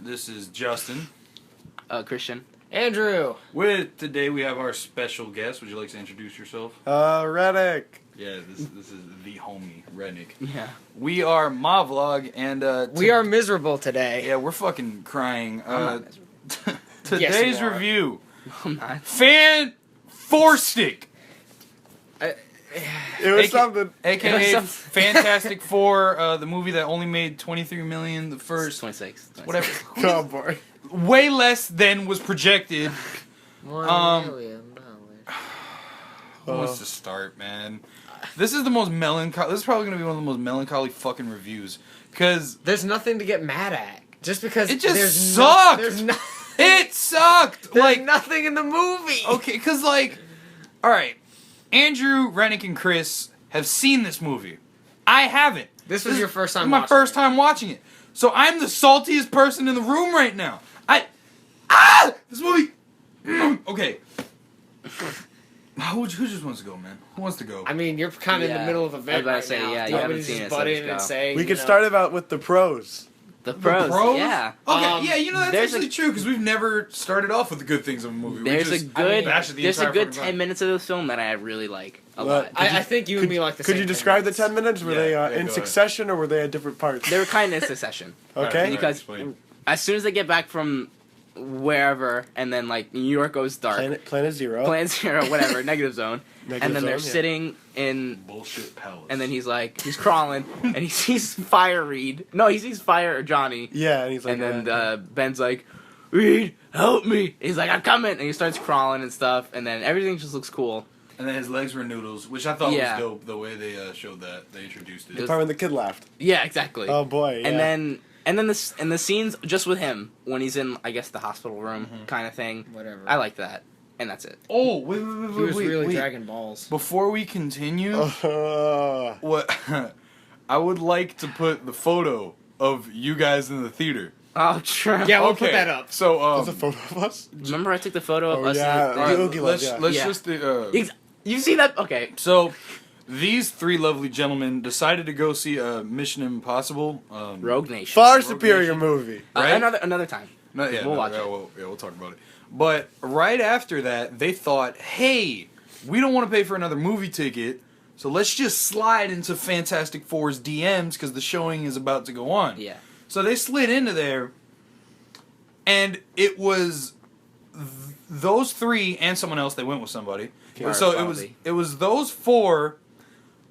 This is Justin. Christian. Andrew. Today we have our special guest. Would you like to introduce yourself? Renick. Yeah, this is the homie, Renick. Yeah. We are M0V.log, and We are miserable today. Yeah, we're fucking crying. I'm not miserable. Today's Yes, you are. review. I'm not. F0ur stick. It was something. AKA Fantastic Four, the movie that only made 23 million the first 26. whatever. Oh boy. Way less than was projected. $1 million. Who wants to start, man? This is the most melancholy. This is probably gonna be one of the most melancholy fucking reviews because There's nothing to get mad at. Just because it just there's sucked. It sucked. There's Like nothing in the movie. okay, because like, all right, Andrew, Renick, and Chris have seen this movie. I haven't. This was your first time. This is my watching first it. time watching it. So I'm the saltiest person in the room right now. This movie. Okay. Who just wants to go, man? Who wants to go? I mean, you're kind of in the middle of a I was vent about to right say, now. yeah, you Don't haven't we seen just it, so butt just in and go. say, We you could know, start about with the pros. The pros. Yeah. Okay, yeah, you know that's There's actually true because we've never started off with the good things of a movie. We There's a just good, bash it the there's a entire good fucking 10 time. minutes of this film that I really like a Well, lot. I think you and me like the same. Could you 10 describe the minutes. 10 minutes? Were Yeah, they yeah, in go succession or were they at different parts? They were kind of in succession. Okay. Alright, Because explain. as soon as they get back from wherever, and then like New York goes dark, Planet Zero. Plan Zero, whatever, negative zone, Negative and then they're zone, yeah. sitting in, Bullshit palace. and then he's crawling, and he sees Fire Reed. No, he sees Fire or Johnny, Yeah, and he's like, and then Ben's like, Reed, help me. He's like, I'm coming, and he starts crawling and stuff, and then everything just looks cool. And then his legs were noodles, which I thought Yeah. was dope. The way they showed that, they introduced it. the part when the kid laughed. Yeah, exactly. Oh boy. Yeah. And then the scenes just with him when he's in, I guess, the hospital room kind of thing. Whatever. I like that, and that's it. Oh, He was really wait. dragging balls. Before we continue, Oh. what I would like to put the photo of you guys in the theater. Oh, true. Yeah, we'll put that up. So There's a photo of us. Remember I took the photo of Oh, us? yeah. all right, Oogie let's Love, yeah. just You see that? Okay. so these three lovely gentlemen decided to go see Mission Impossible. Rogue Nation. Far Rogue superior Nation. movie. Right? Another time. No, yeah, We'll watch it. We'll talk about it. But right after that, they thought, hey, we don't want to pay for another movie ticket, so let's just slide into Fantastic Four's DMs because the showing is about to go on. Yeah. So they slid into there, and it was those three and someone else. They went with somebody. Right, So probably. it was those four,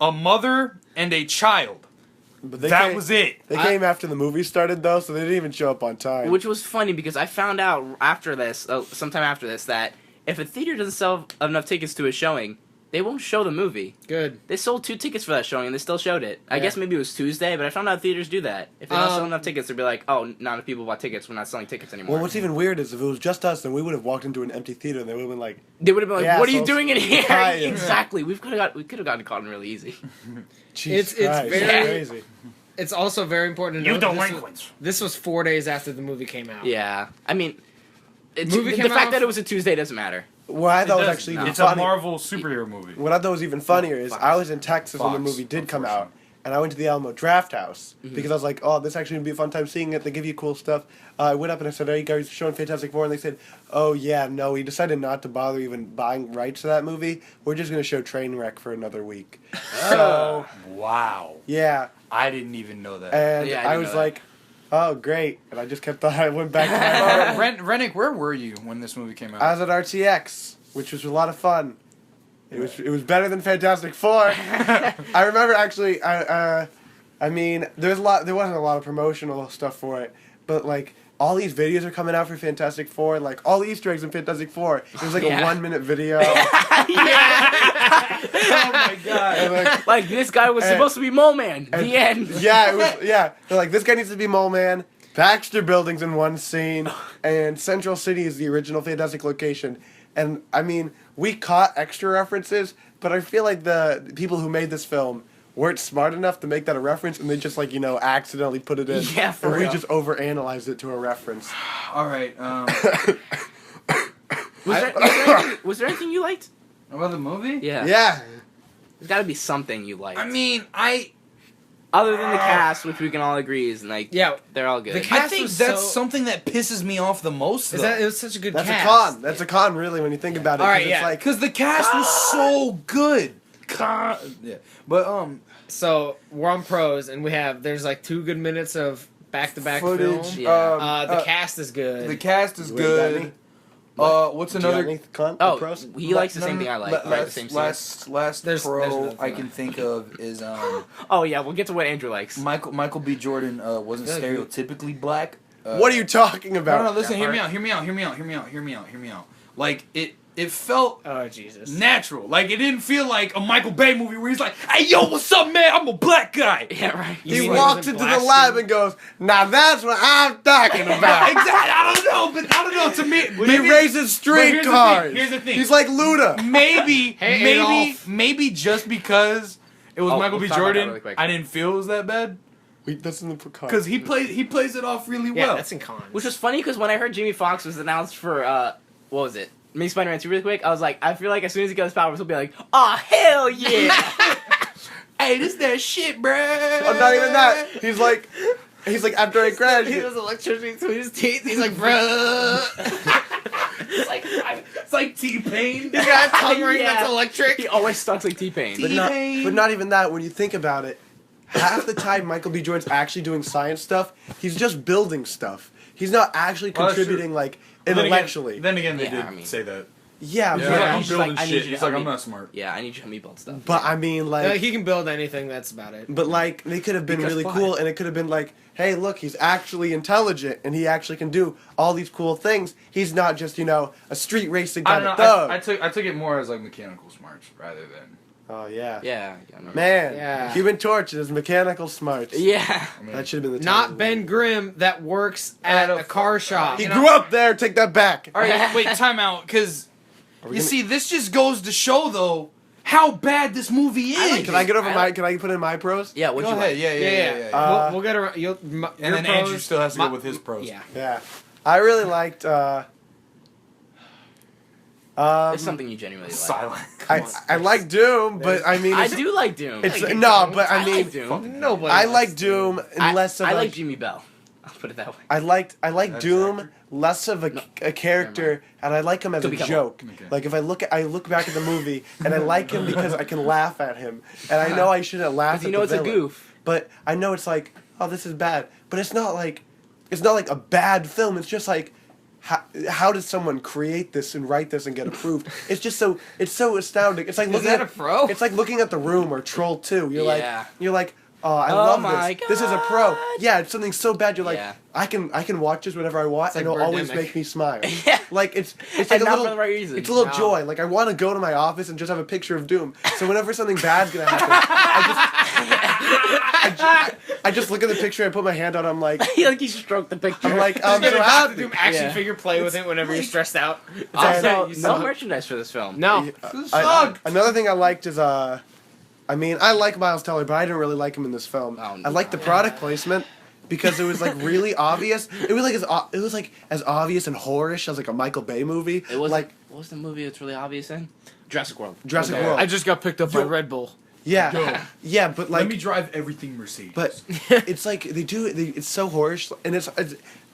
a mother and a child. But That was it. They came after the movie started though, so they didn't even show up on time. Which was funny because I found out after this, sometime after this, that if a theater doesn't sell enough tickets to a showing, they won't show the movie. Good. They sold 2 tickets for that showing and they still showed it. I Yeah. guess maybe it was Tuesday, but I found out theaters do that. If they don't sell enough tickets, they'll be like, oh, not enough people bought tickets, we're not selling tickets anymore. Well, what's even weird is if it was just us, then we would have walked into an empty theater and they would have been like, They would have been like, Yeah, what are you so- doing in here? Hi. Exactly. We could have gotten caught in really easy. Jesus It's Christ, very- that's crazy. It's also very important to You note delinquents. this was 4 days after the movie came out. Yeah. I mean, Movie the came fact out- that it was a Tuesday doesn't matter. What I thought was It does. actually even It's funny. a Marvel superhero movie. What I thought was even funnier is I was in Texas when the Fox, movie did come out, and I went to the Alamo Draft House because I was like, "Oh, this actually would be a fun time seeing it. They give you cool stuff." I went up and I said, "Hey, you guys showing Fantastic Four?" And they said, "Oh yeah, no, we decided not to bother even buying rights to that movie. We're just gonna show Trainwreck for another week." So Wow. yeah, I didn't even know that. and Yeah, I I didn't was know that. like, "Oh great," and I just kept. I went back to my car. Rennick, where were you when this movie came out? I was at RTX, which was a lot of fun. It was better than Fantastic Four. I remember actually. I mean, there wasn't a lot of promotional stuff for it, but like all these videos are coming out for Fantastic Four, and like all the Easter eggs in Fantastic Four. It was like Yeah. a 1 minute video. Yeah. Oh my god. And, Like, this guy was supposed to be Mole Man. The end. yeah, it was. Yeah, they're like, this guy needs to be Mole Man. Baxter Building's in one scene, and Central City is the original Fantastic location. And I mean, we caught extra references, but I feel like the people who made this film weren't smart enough to make that a reference, and they just like accidentally put it in. Yeah, for and we real. just overanalyzed it to a reference. All right. Was there anything you liked? About the movie? Yeah. Yeah. There's got to be something you liked. I mean, Other than the cast, which we can all agree is like, Yeah. they're all good. The I cast think was that's so- something that pisses me off the most. Is Though. that it was such a good That's cast. a con. That's a con, really, when you think about it. All 'cause right, it's yeah. like, Because the cast was so good. Yeah, but So we're on pros, and there's like 2 good minutes of back-to-back footage. film. Yeah. The cast is good. the cast is Wait, got any? good. What's do you got another? any con? Oh, Pros? he likes the same thing I like. Right, the same series. Last There's pro nothing I like can think of is Oh yeah, we'll get to what Andrew likes. Michael B. Jordan wasn't Yeah, stereotypically black. What are you talking about? No, listen, Yeah, hear me out. Like it felt Oh Jesus. natural. Like it didn't feel like a Michael Bay movie where he's like, "Hey, yo, what's up, man? I'm a black guy." Yeah, right. You He mean walks he into wasn't the lab blasting? and goes, "Now that's what I'm talking about." Exactly. I don't know. To me, He raises street cars. Here's the thing. He's like Luda. maybe, Hey, Adolf. maybe just because it was Oh, Michael we'll B. talk about that Jordan, really quick. I didn't feel it was that bad Wait, that's in the car. because he plays it off really Yeah, well. that's in cons. Which was funny because when I heard Jamie Foxx was announced for what was it? Amazing Spider-Man 2 really quick, I was like, I feel like as soon as he gets his powers, he'll be like, "Oh hell yeah!" Hey, this that shit, bruh. Oh, not even that. He's like after I He graduate. has electricity between his teeth. He's like, bruh. It's like T-Pain. He's got a tongue ring Yeah. that's electric. He always talks like T-Pain. But not even that. When you think about it, half the time Michael B. Jordan's actually doing science stuff. He's just building stuff. He's not actually Well, that's contributing like Then intellectually. Then again, they Yeah, did I mean- say that. Yeah, Yeah, but, I'm he's building like, I need shit. you to He's help like, I'm me. not smart. Yeah, I need you to help me build stuff. but I mean like. He can build anything. That's about it. But like they could have been Because really why? cool, and it could have been like, hey, look, he's actually intelligent, and he actually can do all these cool things. He's not just a street racing I kind don't of know. thug. I took it more as like mechanical smarts rather than. Oh yeah, yeah, I know. man. Yeah. Human Torch is mechanical smarts. Yeah. I mean, That should have been the Not title. Ben Grimm that works at a car shop. He grew up there. Take that back. All right, wait, time out, because Are we you gonna- see, this just goes to show though how bad this movie is. Can I get over my? Can I put in my pros? Yeah, what'd Go you ahead, like? yeah. We'll get around. You'll, and your then pros, Andrew still has to my- go with his pros. Yeah. Yeah, I really liked. It's something you genuinely like. Silent. I like Doom, but I mean, I it's, do like Doom. it's no, but I I mean, like Doom. Nobody. I likes like Doom less of I a- like Jimmy Bell. I'll put it that way. I like That's Doom actor? less of a character, and I like him as Could a become joke. one. Okay. Like if I look back at the movie, and I like him because I can laugh at him, and I know I shouldn't laugh. Because At you know the it's a villain, goof. but I know it's like, oh, this is bad, but it's not like a bad film. It's just like. How did someone create this and write this and get approved? It's so astounding. It's like Is looking that at a pro? It's like looking at The Room or Troll 2. You're Yeah. like, oh, I Oh love my this. This is a pro. God. Yeah, it's something so bad. You're like, Yeah. I can watch this whenever I want, like and it'll always Birdemic. make me smile. Yeah. Like it's like And a not little, for the right reason. it's a little No. joy. Like I want to go to my office and just have a picture of Doom. So whenever something bad's gonna happen, I just look at the picture. I put my hand on. I'm like, Like you stroked the picture. I'm like, I'm so gonna happy. do action Yeah. figure play with it whenever you're stressed out. Also, You no saw- merchandise for this film. No. Another thing I liked is I mean, I like Miles Teller, but I didn't really like him in this film. Oh, I liked the no. product placement because it was like really obvious. It was like as obvious and horrorish as like a Michael Bay movie. It was like what was the movie that's really obvious in? Jurassic World. Jurassic Okay. World. I just got picked up by Red Bull. Yeah, Yo. yeah, but like, Let me drive everything Mercedes. but it's like it's so horrorish, and it's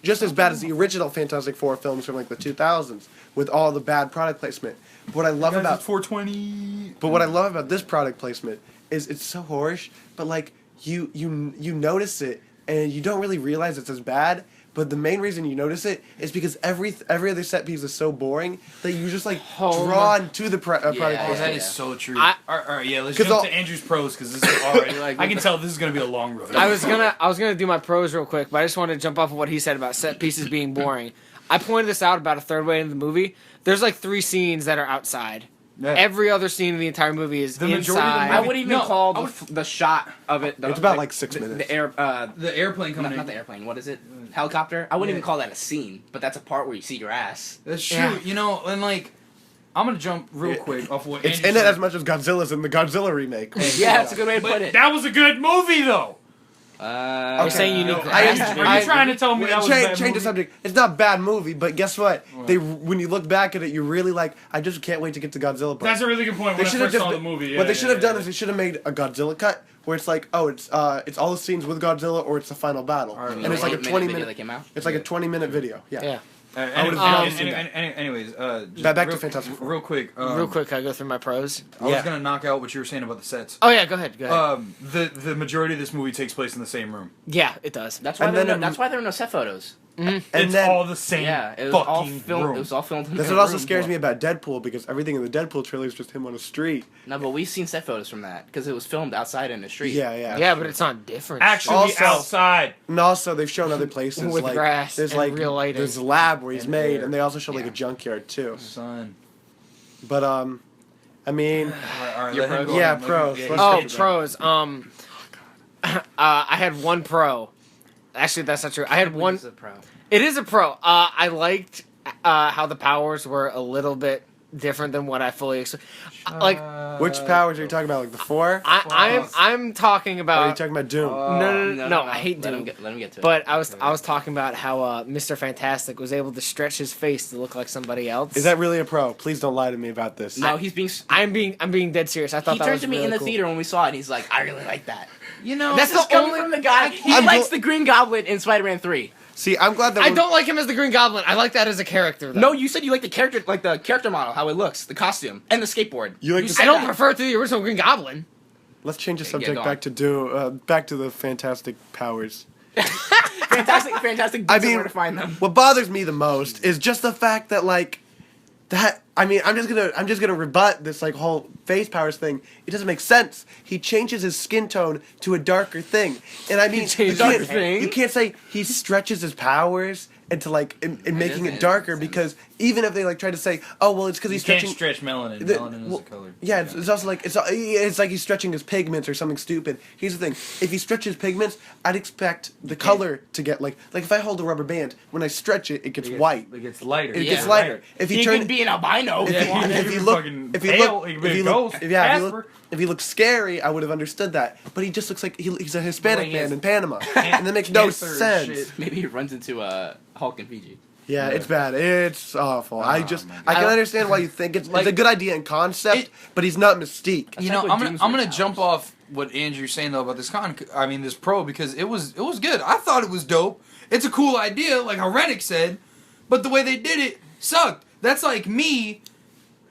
just as bad as the original Fantastic Four films from like the 2000s with all the bad product placement. But what I love Guys, about it's 420. But what I love about this product placement is it's so horrorish, but like you notice it and you don't really realize it's as bad. But the main reason you notice it is because every other set piece is so boring that you just like drawn to the product Yeah, Oh, placement. that yeah. is so true. I- all right, yeah, let's 'Cause jump I'll- to Andrew's pros because this is already like I can tell this is gonna be a long review. I was gonna do my pros real quick, but I just wanted to jump off of what he said about set pieces being boring. I pointed this out about a third way into the movie. There's like 3 scenes that are outside. Yeah. Every other scene in the entire movie is The majority of the inside. I would even No, call I the shot of it. It's about like 6 minutes. The air. the airplane coming Not, in. not the airplane. What is it? Helicopter. I wouldn't Yeah. even call that a scene, but that's a part where you see your ass. That's true. Yeah. You know, and like, I'm gonna jump real quick off what It's Andrew in it said. as much as Godzilla's in the Godzilla remake. Yeah, that's a good way to put But it. that was a good movie though. You're saying you need no, grass? Are you trying to tell me that was a bad change movie? the subject. It's not a bad movie, but guess what? When you look back at it, you're really like, I just can't wait to get to Godzilla. Part. That's a really good point. When I first saw the movie, what they should have done is they should have made a Godzilla cut where it's like, oh, it's all the scenes with Godzilla or it's the final battle, and it's like a 20-minute. That came out? It's like a 20-minute video. Yeah. Anyways, Back to Fantastic Four. Real quick. Real quick, can I go through my pros? I was gonna knock out what you were saying about the sets. Oh yeah, go ahead. Go ahead. The majority of this movie takes place in the same room. Yeah, it does. That's why that's why there are no set photos. And It's then all the same. Yeah, it was fucking all filmed. room. It was all filmed. In that's the what also room. scares me about Deadpool because everything in the Deadpool trailer is just him on a street. No, but we've seen set photos from that because it was filmed outside in the street. Yeah. Yeah, but it's on different. Actually, Also- outside. And also, they've shown other places With like grass there's and like real lighting. there's a lab where he's And made, air. and they also show like a Yeah. junkyard too. Son. But I mean, All right, Your let him pros? go. Yeah, Let him- pros. yeah, Let's Oh, go. pros. I had one pro. Actually, that's not true. I had one. It's a pro. It is a pro. I liked how the powers were a little bit different than what I fully expected. Like, which powers are you talking about? Like the four? I'm talking Or are you about. talking about Doom? No, I hate let him Doom. let him get to it. But I was talking about how Mr. Fantastic was able to stretch his face to look like somebody else. Is that really a pro? Please don't lie to me about this. no, he's being. I'm being dead serious. I thought He that turned was to me really in the cool. theater when we saw it. And he's like, I really like that. You know, That's This is the coming only- from the guy. He I'm likes go- the Green Goblin in Spider-Man 3. See, I'm glad that I don't like him as the Green Goblin. I like that as a character. Though. No, you said you like the character model, how it looks, the costume, and the skateboard. You like the- said I don't that. prefer it to the original Green Goblin. Let's change the Yeah, subject go on. back to Doom. Back to the Fantastic Powers. Fantastic. I I mean, where to find them. What bothers me the most is just the fact that like that. I mean, I'm just gonna rebut this like whole face powers thing. It doesn't make sense. He changes his skin tone to a darker thing, and I mean, changes you can't, darker thing? you can't say he stretches his powers into like in making doesn't it darker make sense. because even if they like try to say, oh well, it's because you he's can't stretching. stretch melanin. The- Melanin is well, a color. Yeah, it's also like it's like he's stretching his pigments or something stupid. Here's the thing: if he stretches pigments, I'd expect the color to get like if I hold a rubber band, when I stretch it, it gets white. It gets lighter. It Yeah. gets lighter. If He turn could be an albino. if if you, you wanted. if He you could look, fucking if you pale, look, he could if be you a look, ghost, yeah, Casper. if he looks scary, I would have understood that. But he just looks like he's a Hispanic Well, he man is. in Panama, and that makes no Cancer and sense. shit. Maybe he runs into Hulk and Fiji. Yeah, it's bad. It's awful. Oh, I my can God. understand why you think it's Like- a good idea in concept, It- but he's not Mystique. You That's know, like I'm what gonna Doomsday jump Powers. off what Andrew's saying though about this this pro because it was good. I thought it was dope. It's a cool idea, like how Renick said, but the way they did it sucked. That's like me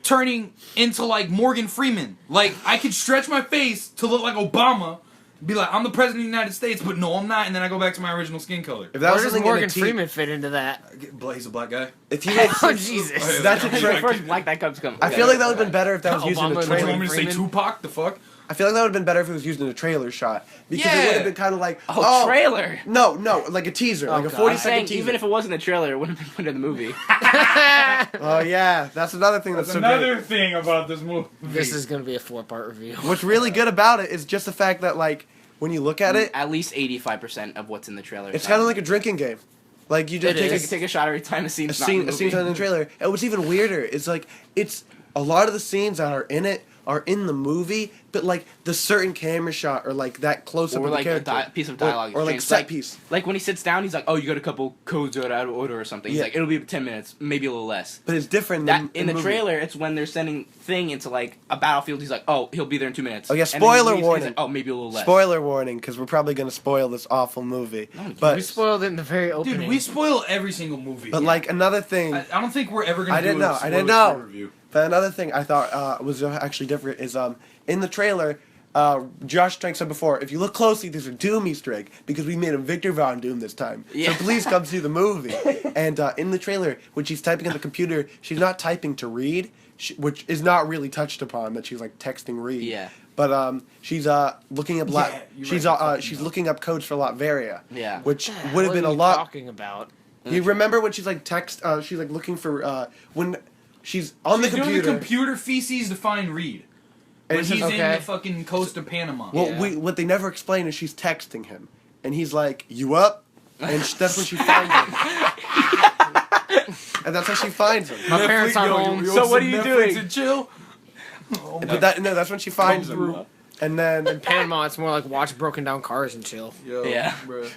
turning into like Morgan Freeman. Like I could stretch my face to look like Obama, be like I'm the president of the United States, but no, I'm not, and then I go back to my original skin color. If that Where was does something Morgan in a Freeman fit into that? He's a black guy. if you had, Oh Jesus! that's a He's trick. the first black that comes. I feel like that would have been better if that was used in Obama a and Do you trailer. want me to say Freeman? Tupac? The fuck? I feel like that would have been better if it was used in a trailer shot because it Yeah. would have been kind of like trailer. No, like a teaser, like a God. 40 I'm second saying teaser. even if it wasn't a trailer, it wouldn't have been put in the movie. Oh yeah, that's another thing that's, That's so another great. thing about this movie. This is gonna be a 4-part review. What's really good about it is just the fact that like when you look at it, At least 85% of what's in the trailer. it's kind of like a drinking game. Like you just It take is. take a shot every time a scene's a not scene, in the a scene's movie. in the trailer. And what's even weirder is like it's a lot of the scenes that are in it are in the movie, but like the certain camera shot or like that close up Or of the like a character, piece of dialogue. or like exchange. set piece. Like when he sits down, he's like, "Oh, you got a couple codes out of order or something." He's Yeah. like, "It'll be 10 minutes, maybe a little less." But it's different That than in the movie. trailer, it's when they're sending Thing into like a battlefield. He's like, "Oh, he'll be there in 2 minutes." Oh, yeah, And then he spoiler leaves, and he's warning. like, "Oh, maybe a little less." Spoiler warning, because we're probably gonna spoil this awful movie. But We spoiled it in the very opening. Dude, we spoil every single movie. but like another thing. I don't think we're ever gonna I do didn't a know. I didn't spoiler-free know. review. But another thing I thought was actually different is in the trailer, Josh Trank said before, if you look closely, there's a Doom Easter egg because we made a Victor Von Doom this time. Yeah. So please come see the movie. And in the trailer, when she's typing on the computer, she's not typing to read, which is not really touched upon. That she's like texting read. Yeah. But she's looking up she's looking up codes for Latveria. Yeah. Which What would have are been a you lot. talking about? You remember when she's like she's like looking for when she's on She's the doing computer. the computer feces to find Reed. And When it he's says, in okay. the fucking coast of Panama. Well, Yeah. what they never explain is she's texting him, and he's like, "You up?" And that's when she finds him. And that's how she finds him. My parents aren't home. So what are you doing? And chill. But that's when she finds him. And then In Panama, it's more like watch broken down cars and chill. Yo, Yeah. bruh.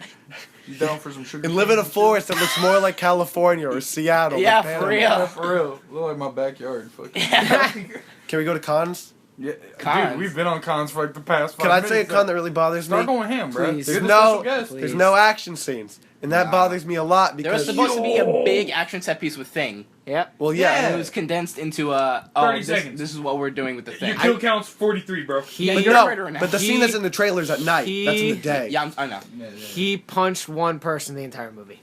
You down for some sugar? and live in a cane and forest that looks more like California or Seattle. Yeah, than for Panama. real. shit? For real. Look like my backyard. Fucking. Can we go to cons? Yeah, Cons. dude, we've been on cons for like the past 5 Can I minutes. say a con that really bothers me? Start going ham, bro. Please. You're There's the special no, guest. Please. there's no action scenes, and that Nah. bothers me a lot There was because supposed to be a big action set piece with Thing. Yep. well, yeah, Yeah. And it was condensed into 30 seconds. This is what we're doing with the Thing. Your kill count's 43, bro. He, Yeah, but you're no, right now. but the scene He- that's in the trailers at night, that's in the day. Yeah, I know. he punched one person the entire movie.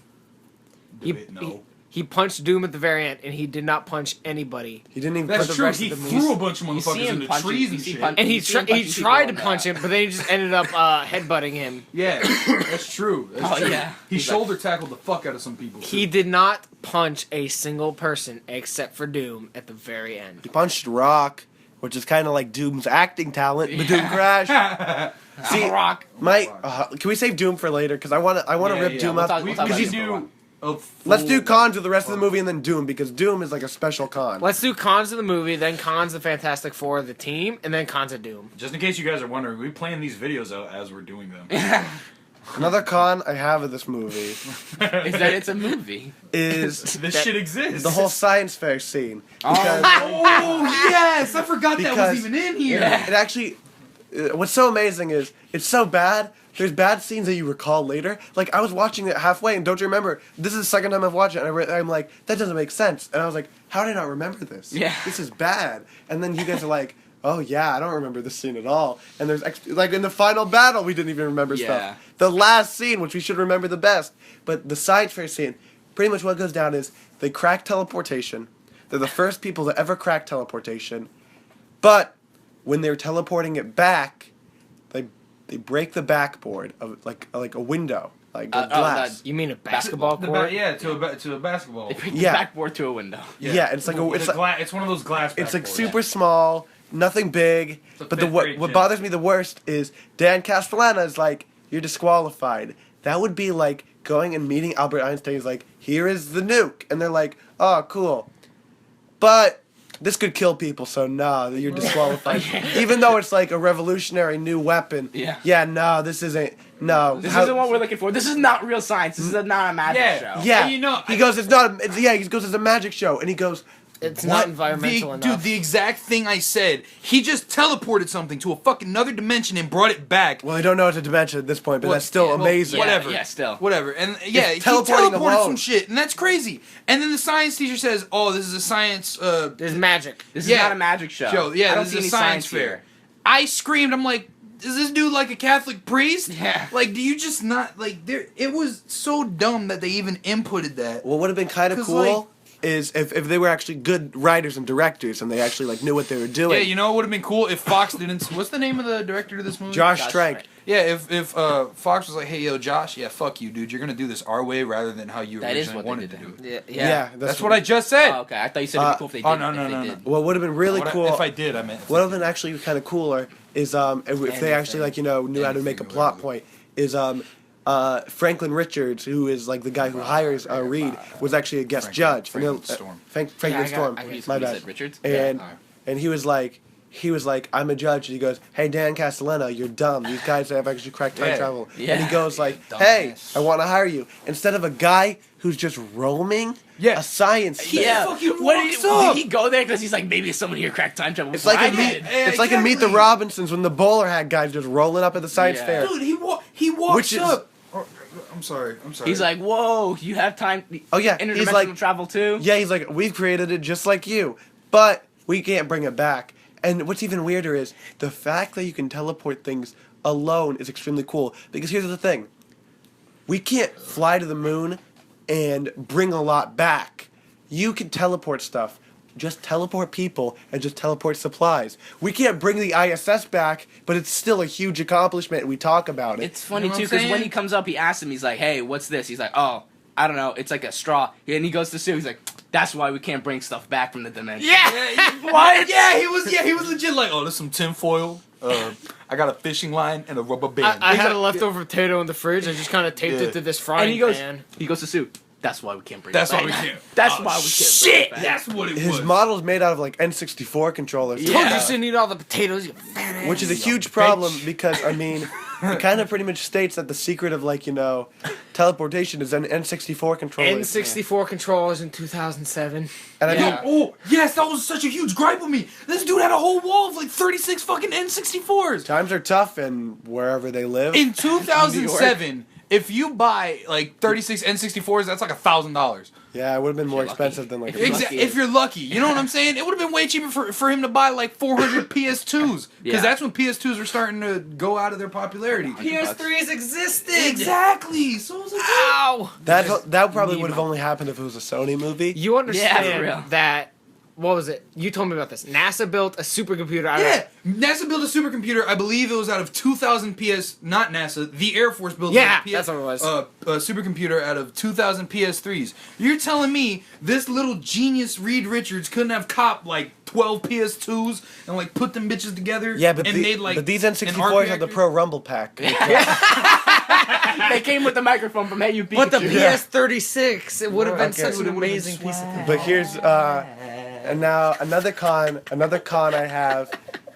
He, No. he punched Doom at the very end, and he did not punch anybody. He didn't even That's put the true. rest He of the threw movie. a bunch of You see motherfuckers him into punching- trees you and see shit. punch- And he You see him he punching tried to people punch him, but then he just ended up headbutting him. Yeah, that's true. That's Oh, true. yeah. He He's like- shoulder tackled the fuck out of some people. He did not punch a single person except for Doom at the very end. He punched Rock, which is kind of like Doom's acting talent, but Doom Yeah. Crash. See, Rock. can we save Doom for later? Because I want to rip Doom we'll up. talk- we about could this do for a while. a Let's do full- cons with the rest of the movie and then Doom, because Doom is like a special con. Let's do cons of the movie, then cons of Fantastic Four, the team, and then cons of Doom. Just in case you guys are wondering, we plan these videos out as we're doing them. Another con I have of this movie Is that it's a movie? is This shit exists. the whole science fair scene. Oh. Because Oh yes, I forgot that Because- was even in here. Yeah. it actually, what's so amazing is it's so bad. There's bad scenes that you recall later. Like I was watching it halfway, and don't you remember? This is the second time I've watched it, and I'm like, that doesn't make sense. And I was like, how did I not remember this? Yeah. This is bad. And then you guys are like, oh yeah, I don't remember this scene at all. And there's like in the final battle, we didn't even remember Yeah. stuff. The last scene, which we should remember the best, but the science fair scene, pretty much what goes down is they crack teleportation. They're the first people to ever crack teleportation, but when they're teleporting it back, they break the backboard of like a window, like a glass. You mean a basketball court? Yeah, to a basketball. They bring Yeah. the backboard to a window. Yeah, it's like it's it's one of those glass. it's like backboards. super small, nothing big. a But the fifth what grade what gym. bothers me the worst is Dan Castellana is like, you're disqualified. That would be like going and meeting Albert Einstein. He's like, here is the nuke, and they're like, oh, cool, but this could kill people, so nah, you're disqualified. Even though it's like a revolutionary new weapon. Yeah. Yeah, no, this isn't. No. This How- isn't what we're looking for. This is not real science. This is not a magic Yeah. show. Yeah. And you know, he goes, it's not. He goes, it's a magic show, and he goes, It's What? not environmental the, enough. Dude, the exact thing I said. He just teleported something to a fucking another dimension and brought it back. well, I don't know it's a dimension at this point, but Well, that's still yeah, well, amazing. whatever. Yeah, still. Whatever. And yeah, he teleporting teleported alone. some shit, and that's crazy. And then the science teacher says, "Oh, this is a science There's magic. This Yeah. is not a magic show. show. Yeah, I don't this see is any a science here. fair." I screamed. I'm like, "Is this dude like a Catholic priest? Yeah. Like, do you just not like there? It was so dumb that they even inputted that. What would have been kind of 'Cause, cool like- is if they were actually good writers and directors and they actually like knew what they were doing. Yeah, you know, it would have been cool if Fox didn't. What's the name of the director of this movie? Josh Josh Trank. Trank. Yeah, if Fox was like, "Hey, yo, Josh, yeah, fuck you, dude. You're gonna do this our way rather than how you That is originally what they wanted did to to do it." Yeah. Yeah, That's what I just said. Oh, okay. I thought you said it'd be cool if they did. oh, no, if no, they no, did. What would have been really What I- cool if I did, I meant. what would have been actually kind of cooler is if they actually like knew how to make a Anything, plot whatever. point is Franklin Richards, who is like the guy who hires Reed, was actually a guest judge. Franklin Storm. Franklin Yeah, I Storm. got- He's- My he bad. said Richards? And Yeah. and he was like, I'm a judge. And he goes, hey, Dan Castellana, you're dumb. These guys have actually cracked time Yeah. travel. Yeah. And he goes like, Dumbass. hey, I want to hire you. Instead of a guy who's just roaming Yeah. a science fair. Yeah. fucking What walks did up. he go there because he's like, maybe someone here cracked time travel? It's before like I in meet, did. Yeah, it's like in Meet the exactly. Robinsons when the bowler hat guy's just rolling up at the science Yeah. fair. Dude, he walks Which is- up. I'm sorry. He's like, whoa, you have time. Oh, yeah, he's Interdimensional like- travel too. Yeah, he's like, we've created it just like you, but we can't bring it back. And what's even weirder is the fact that you can teleport things alone is extremely cool. Because here's the thing. We can't fly to the moon and bring a lot back. You can teleport stuff. Just teleport people and just teleport supplies. We can't bring the ISS back, but it's still a huge accomplishment and we talk about it. It's funny You know too what I'm because when saying? he comes up, he asks him. He's like, "Hey, what's this?" He's like, "Oh, I don't know. It's like a straw." And he goes to Sue. He's like, "That's why we can't bring stuff back from the dimension." What? Yeah, he was legit like, oh, there's some tinfoil. I got a fishing line and a rubber band. I had a leftover potato in the fridge. I just kind of taped Yeah. it to this frying And he goes, pan. he goes to Sue. That's why we can't bring. That's it why back. we can't. That's Oh, why we can't. Shit, Bring it back. that's what it His was. model's made out of like N64 controllers. Told you Yeah. shouldn't eat all the potatoes, you fat ass. Which is a huge problem because, I mean, it kind of pretty much states that the secret of, like, teleportation is an N64 controller. N64 controllers in 2007. And I mean, Yeah. Oh, yes, that was such a huge gripe with me. This dude had a whole wall of like 36 fucking N64s. times are tough and wherever they live. In 2007, if you buy like 36 N64s, that's like $1,000. Yeah, it would have been more You're expensive lucky. than like If you're a lucky. If you're lucky, you know what I'm saying? It would have been way cheaper for him to buy like 400 PS2s. Because Yeah. that's when PS2s were starting to go out of their popularity. PS3s existed. Exactly. So it was like, Ow. that probably would have Nemo. only happened if it was a Sony movie. You understand Yeah, for real. that? What was it? You told me about this. NASA built a supercomputer out yeah, of. NASA built a supercomputer. I believe it was out of 2,000 PS. Not NASA. The Air Force built Yeah, a that's what it was. A supercomputer out of 2,000 PS3s. You're telling me this little genius Reed Richards couldn't have copped like 12 PS2s and like put them bitches together? Yeah, but, and made, like, but these an N64s arc have the reactor? Pro Rumble pack. They came with the microphone from Hey You Pikachu. But the Yeah. PS36, it would have been Okay. such an It would've been amazing piece of swag. tech. But here's and now another con I have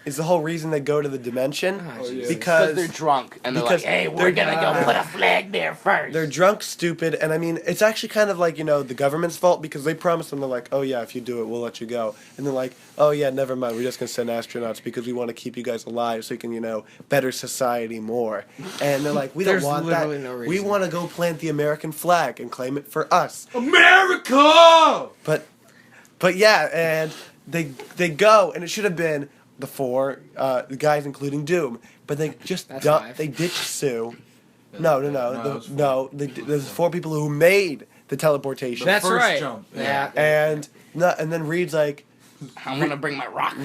is the whole reason they go to the dimension Oh, yeah. because they're because drunk and they're because like, "Hey, we're they're- gonna go put a flag there first." they're drunk, stupid, and I mean it's actually kind of like the government's fault because they promised them, they're like, oh yeah, if you do it, we'll let you go, and they're like, oh yeah, never mind, we're just gonna send astronauts because we want to keep you guys alive so you can better society more, and they're like, we don't There's want that, literally no we reason. want to go plant the American flag and claim it for us, America! but yeah, and they go, and it should have been the four the guys including Doom, but they just That's dump, five. they ditch Sue. No, it's four. no. There's four people who made the teleportation. That's first right. jump. Yeah. and then Reed's like, I'm gonna bring my rock.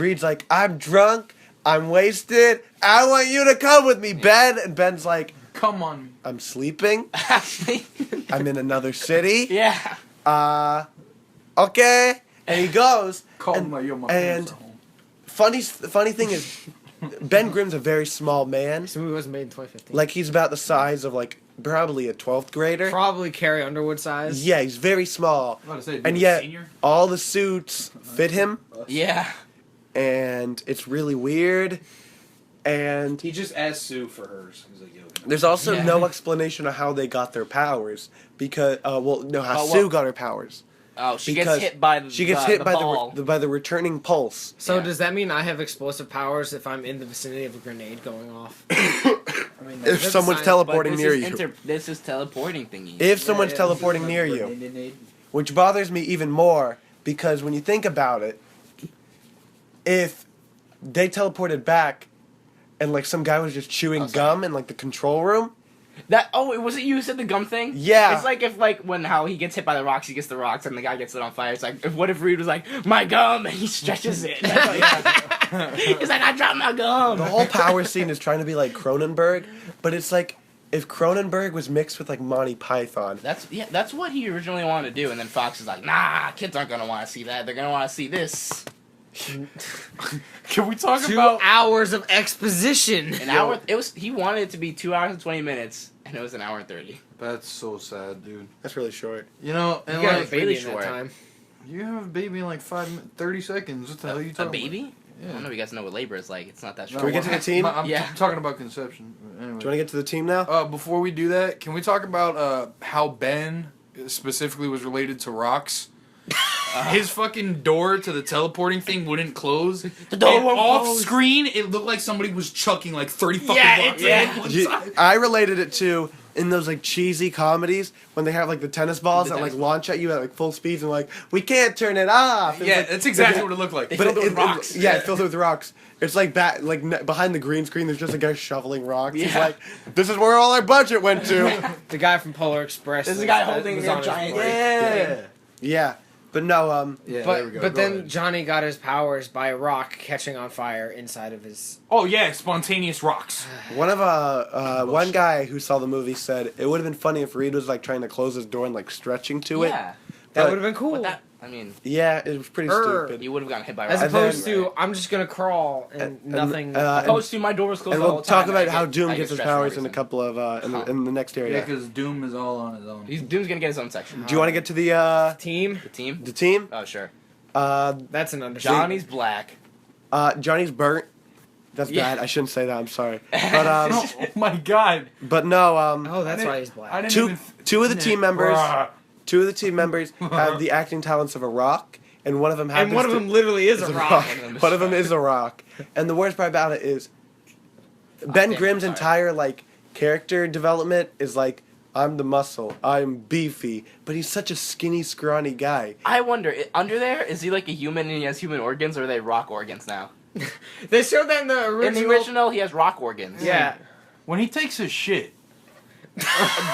I'm drunk, I'm wasted, I want you to come with me, Ben. And Ben's like, Come on. Me. I'm sleeping, I'm in another city. Yeah. Okay. And he goes. Call and, my and parents at home. funny thing is, Ben Grimm's a very small man. This movie wasn't made in 2015. Like he's about the size of like probably a 12th grader. Probably Carrie Underwood size. Yeah, he's very small. I was about to say, dude, And yet senior? all the suits fit him, Yeah. and it's really weird. And He just asked Sue for hers. He's like, yo. there's also Yeah. no explanation of how they got their powers because how Oh, Sue well- got her powers. Oh, she Because gets hit by the She gets hit the by ball. by the returning pulse. So Yeah. does that mean I have explosive powers if I'm in the vicinity of a grenade going off? I mean, If That's someone's fine, teleporting near you. This is teleporting thingy. If someone's yeah, teleporting near you. Which bothers me even more because when you think about it, if they teleported back and like some guy was just chewing gum in like the control room, Was it you who said the gum thing? Yeah. It's like if when how he gets hit by the rocks, he gets the rocks and the guy gets it on fire. It's like what if Reed was like, my gum, and he stretches it. That's what he does. He's like, I dropped my gum. the whole power scene is trying to be like Cronenberg, but it's like if Cronenberg was mixed with like Monty Python. That's what he originally wanted to do, and then Fox is like, nah, kids aren't gonna want to see that. They're gonna want to see this. Can we talk 2 about hours of exposition. An hour. He wanted it to be 2 hours and 20 minutes, and it was an hour and 30. That's so sad, dude. That's really short. You know, and You got a like baby really in that short. time. you have a baby in like 30 seconds. What the hell are you A talking baby? about? I don't know if you guys know what labor is like. It's not that No, short. Can we get to the team? I'm Yeah. talking about conception. Anyway. Do you want to get to the team now? Before we do that, can we talk about how Ben specifically was related to rocks? His fucking door to the teleporting thing wouldn't close. The door And won't off close. screen, it looked like somebody was chucking like 30 fucking Yeah, rocks it at did. one You- side. I related it to in those like cheesy comedies when they have like the tennis balls The that like tennis launch at you at like full speeds and like we can't turn it off. It's Yeah, like- that's exactly what it looked like. They But filled it with rocks. yeah, it's filled with rocks. It's like behind the green screen. There's just a guy shoveling rocks. He's Yeah. like, "This is where all our budget went to." The guy from Polar Express. There's a was- guy that holding was a on his giant- break. Yeah. Yeah, but no. Yeah, there we But go. but Go then ahead. Johnny got his powers by a rock catching on fire inside of his. Oh yeah, spontaneous rocks. One guy who saw the movie said it would have been funny if Reed was like trying to close his door and like stretching to it. Yeah. That But- would have been cool. But I mean, Yeah, it was pretty stupid. you would have gotten hit by a As rock. opposed to, I'm just gonna crawl and nothing. Opposed to my door was closed And all we'll the time. talk about I how get- Doom I get gets his stressed for no powers in a reason. couple of in the next Yeah, area. because Doom is all on his own. Doom's gonna get his own section. Do you want to get to the Team. The team? team? Oh, sure. That's an understatement. Johnny's black. Johnny's burnt. That's Yeah. bad. I shouldn't say that. I'm sorry. But Oh my god. no. Oh, that's why he's I black. didn't Two even two of the team members. Bruh. Two of the team members have the acting talents of a rock, and one of them happens And one of to- them literally is a rock. One of them is a rock. And the worst part about it is Ben damn, Grimm's sorry. entire like character development is like, I'm the muscle, I'm beefy, but he's such a skinny, scrawny guy. I wonder, under there, is he like a human and he has human organs, or are they rock organs now? They showed that in the original. In the original, he has rock organs. Yeah. When he takes his shit,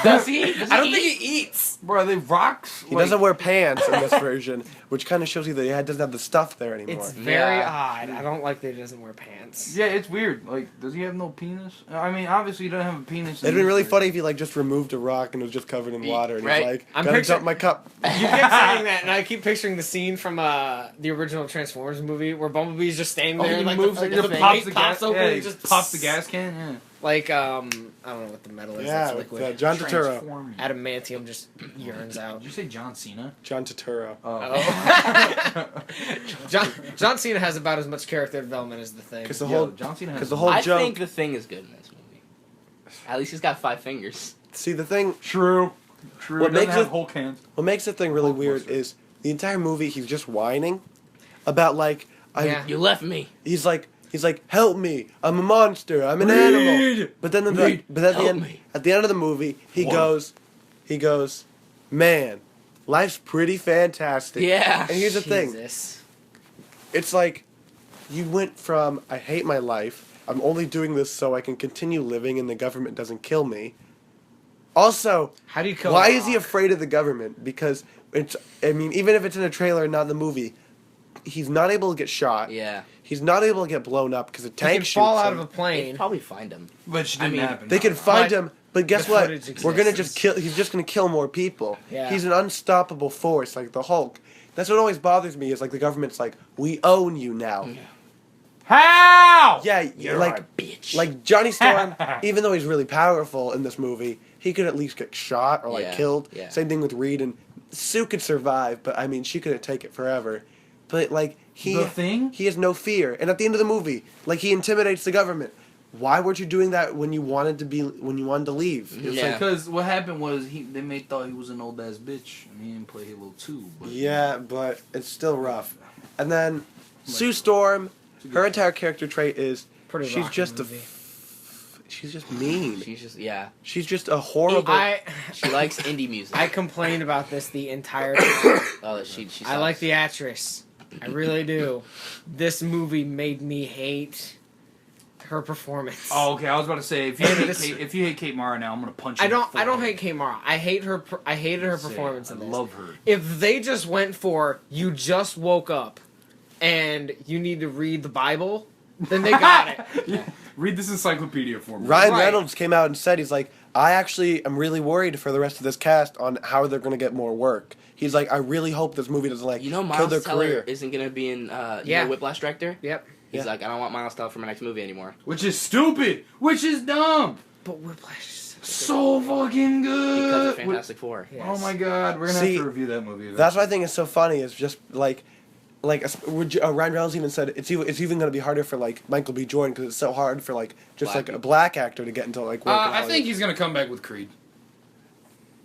Does he? I don't think he eats. bro, are they rocks? He doesn't wear pants in this version, which kind of shows you that he doesn't have the stuff there anymore. It's very Yeah. odd. I don't like that he doesn't wear pants. Yeah, it's weird. Like, does he have no penis? I mean, obviously he doesn't have a penis. It'd been really funny if he like just removed a rock and it was just covered in water, and Right. he's like, I'm "Gotta picturing- dump my cup." You kept saying that, and I keep picturing the scene from the original Transformers movie where Bumblebee's just standing there, he and like moves the, like the the thing. pops plate the pops gas. open, Yeah, and he just pops the gas can. Yeah. Like I don't know what the metal is. Yeah, That's with liquid. John Turturro. Transforming. Adamantium just yearns out. Did you say John Cena? John Turturro. Oh. John Cena has about as much character development as the Thing. Because the Yo, whole, John Cena has because the whole I joke. think the Thing is good in this movie. At least he's got 5 fingers. See, the thing. True. True. What What makes makes have it- Hulk hands? What makes the thing really weird is the entire movie he's just whining about like Yeah. You left me. he's like help me, I'm a monster, I'm an animal. But then Reed, at the help end me. at the end of the movie he What? goes, man, life's pretty fantastic. Yeah. And here's the thing, Jesus. it's like you went from I hate my life, I'm only doing this so I can continue living and the government doesn't kill me. Also, How do you kill? why a is he rock? afraid of the government? Because I mean, even if it's in a trailer and not in the movie, he's not able to get shot. Yeah. He's not able to get blown up because a He tank can shoots fall out him. of a They'd plane. probably find him. But it I didn't mean, happen. They can find But him, but guess the what? footage We're gonna exists. just kill. He's just gonna kill more people. Yeah. He's an unstoppable force, like the Hulk. That's what always bothers me. Is like the government's like, we own you now. How? Yeah, You're like a bitch. like Johnny Storm. Even though he's really powerful in this movie, he could at least get shot or like Yeah, killed. yeah. Same thing with Reed, and Sue could survive, but I mean, she couldn't take it forever. But like The Thing? he has no fear. And at the end of the movie, like he intimidates the government. Why weren't you doing that when you wanted to leave? It's Yeah. like, Because what happened was they thought he was an old ass bitch and he didn't play Halo 2. But yeah, but it's still rough. And then Sue Storm, her entire character trait is Pretty she's rocky just movie. she's just mean. She's just, yeah. She's just a horrible. She likes indie music. I complained about this the entire time. Oh, she I like the actress. I really do. This movie made me hate her performance. Oh, okay. I was about to say if you hate This- Kate, if you hate Kate Mara now, I'm gonna punch you. I in the don't forehead. hate Kate Mara. I hate her. I hated her Say, performance in I this. love her. If they just went for you just woke up and you need to read the Bible, then they got it. Yeah. Read this encyclopedia for me. Ryan Right. Reynolds came out and said he's like, I actually am really worried for the rest of this cast on how they're gonna get more work. He's like, I really hope this movie doesn't like You know, kill their Miles Teller career. isn't gonna be in Yeah. Whiplash director. Yep. He's Yeah. like, I don't want Miles Teller for my next movie anymore. Which is stupid. Which is dumb. But Whiplash is So fucking good. Because of Fantastic Four. Yes. Oh my god, we're gonna See, have to review that movie. That's what I think is so funny. Is just like Ryan Reynolds even said it's even gonna be harder for like Michael B. Jordan because it's so hard for like just Black like a black actor to get into like work. in I Hollywood. think he's gonna come back with Creed.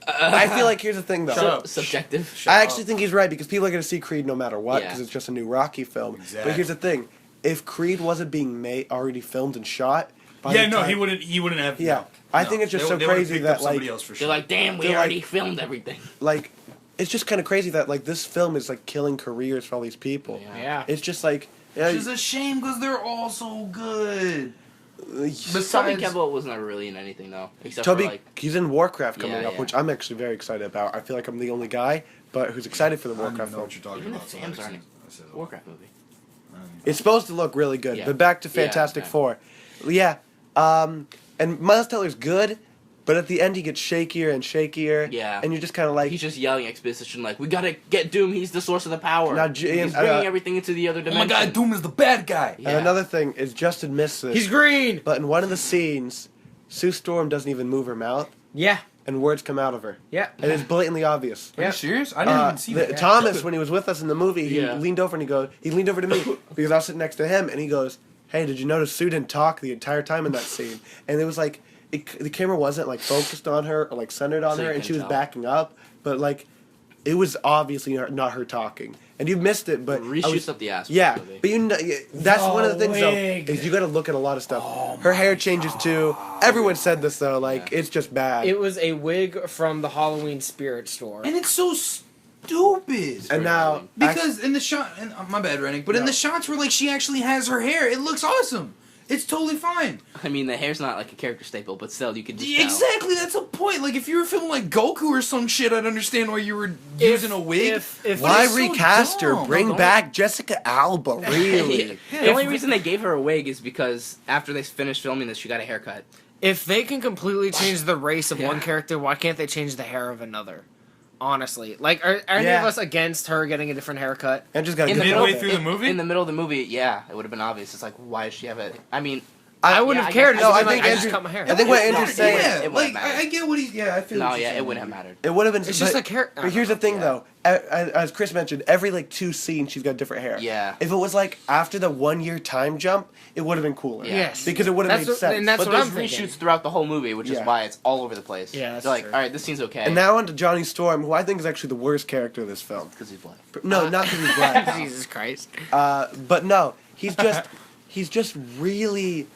I feel like here's the thing though. Shut up. Subjective. I actually think he's right because people are going to see Creed no matter what Yeah. because it's just a new Rocky film. Exactly. But here's the thing: if Creed wasn't being already filmed and shot, by Yeah, the no, time- he wouldn't. He wouldn't have. Yeah, no. I No. think it's just so They would've crazy picked that up somebody like, else for They're sure. like, damn, we They're already like- filmed everything. like, it's just kind of crazy that like this film is like killing careers for all these people. Yeah. It's just like, yeah, Which is a shame because they're all so good. Toby Besides, Kebbell was never really in anything though, except Toby, for like. he's in Warcraft coming Yeah, up, yeah. which I'm actually very excited about. I feel like I'm the only guy, but who's excited for the I don't even Warcraft know film. what you're talking Even the about. so fans I aren't said it. Warcraft movie. It's supposed to look really good, Yeah. but back to Yeah, Fantastic yeah. Four. Yeah, and Miles Teller's good, But at the end, he gets shakier and shakier. Yeah. And you're just kind of like... He's just yelling exposition like, we gotta get Doom, he's the source of the power. Now, He's and, bringing everything into the other Oh dimension. my god, Doom is the bad guy. Yeah. And another thing is Justin missed this. He's green. But in one of the scenes, Sue Storm doesn't even move her mouth, Yeah. and words come out of her. Yeah. And it's blatantly obvious. Are you serious? I didn't even see that. Thomas, when he was with us in the movie, he Yeah. leaned over and he leaned over to me because I was sitting next to him, and he goes, "Hey, did you notice Sue didn't talk the entire time in that scene?" And it was like the camera wasn't like focused on her or like centered on So her, you and can she was tell. backing up, but like it was obviously not her talking, and you missed it. But I Reshoots was- up the ass. Yeah, movie. but that's one of the things wig. though is you got to look at a lot of stuff. Her hair changes too. Everyone said this though, like it's just bad. It was a wig from the Halloween Spirit store. And it's so stupid. and now Because in the shot, and my bad, Renick, but in No. the shots where like she actually has her hair, it looks awesome. It's totally fine. I mean, the hair's not like a character staple, but still, you can just tell. Exactly, that's the point. Like if you were filming like Goku or some shit, I'd understand why you were using a wig. If But why it's so recast her? dumb. Bring don't- back Jessica Alba, really? The only reason they gave her a wig is because after they finished filming this, she got a haircut. if they can completely change the race of Yeah. one character, why can't they change the hair of another? Honestly, like, are any Yeah. of us against her getting a different haircut? And just got In the Midway middle, through the movie? In the middle of the movie, yeah, it would have been obvious. It's like, why does she have a? I mean, I wouldn't yeah, have cared. guess- No, I I think like, I just Andrew- cut my hair. I think what It Andrew's wouldn't- saying- yeah, It wouldn't like matter. I get what he's. Yeah, I feel. no, what you're yeah, saying. it wouldn't have mattered. It would have been. It's just but- like hair. But here's the thing, though. As Chris mentioned, every like 2 scenes she's got different hair. Yeah. If it was like after the 1 year time jump, it would have been cooler. Yeah. Yes, Because it would have That's made what- sense. and that's But what there's I'm thinking. reshoots throughout the whole movie, which is Yeah. why it's all over the place. Yeah, that's They're like, true. all right, this scene's okay. And now on to Johnny Storm, who I think is actually the worst character of this film. because he's black. No, not because he's black. Jesus Christ. But no, he's just really.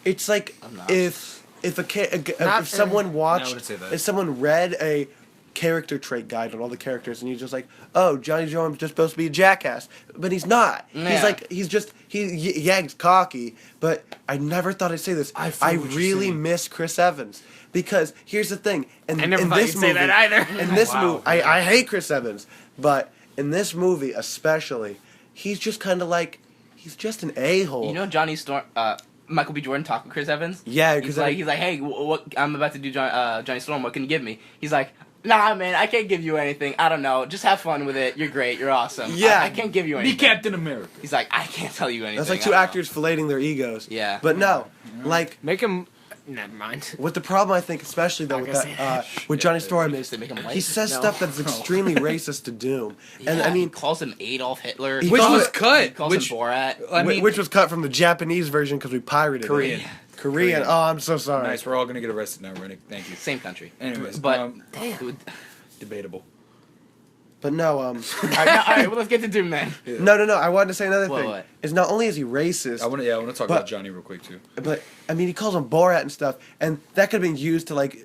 It's like I'm not. if Not- if someone I watched, wouldn't say that. if someone read a character trait guide on all the characters, and you're just like, oh, Johnny Storm's just supposed to be a jackass, but he's not. Yeah. He's Yag's cocky. But I never thought I'd say this. I feel I what you're really saying. miss Chris Evans because here's the thing. And I never in thought this you'd say movie, that either. In this Wow. movie, I hate Chris Evans, but in this movie especially, he's just kind of like he's just an a-hole. You know, Johnny Storm, Michael B. Jordan talking to Chris Evans. Yeah, he's because like, hey, what I'm about to do, Johnny Storm. What can you give me? He's like, nah, man, I can't give you anything. I don't know. Just have fun with it. You're great. You're awesome. Yeah. I can't give you Be anything. Captain America. He's like, I can't tell you anything. that's like I two don't know." actors filleting their egos. Yeah. But no, like Make him. Never mind. what the problem I think, especially though Not with gonna that say with Johnny Storm is They make him white? he says No. stuff that's extremely racist to Doom, and Yeah, I mean he calls him Adolf Hitler. He Which calls was it- cut. He calls Which him Borat. I mean, which was cut from the Japanese version because we pirated Korean. it. Korean. Oh, I'm so sorry. nice. We're all gonna get arrested now, Renick. Thank you. Same country. Anyways, But damn, debatable. But no, all right, well, let's get to Doom then. no. I wanted to say another What, thing. what? Is not only is he racist, I want to talk But- about Johnny real quick too. but I mean he calls him Borat and stuff, and that could have been used to like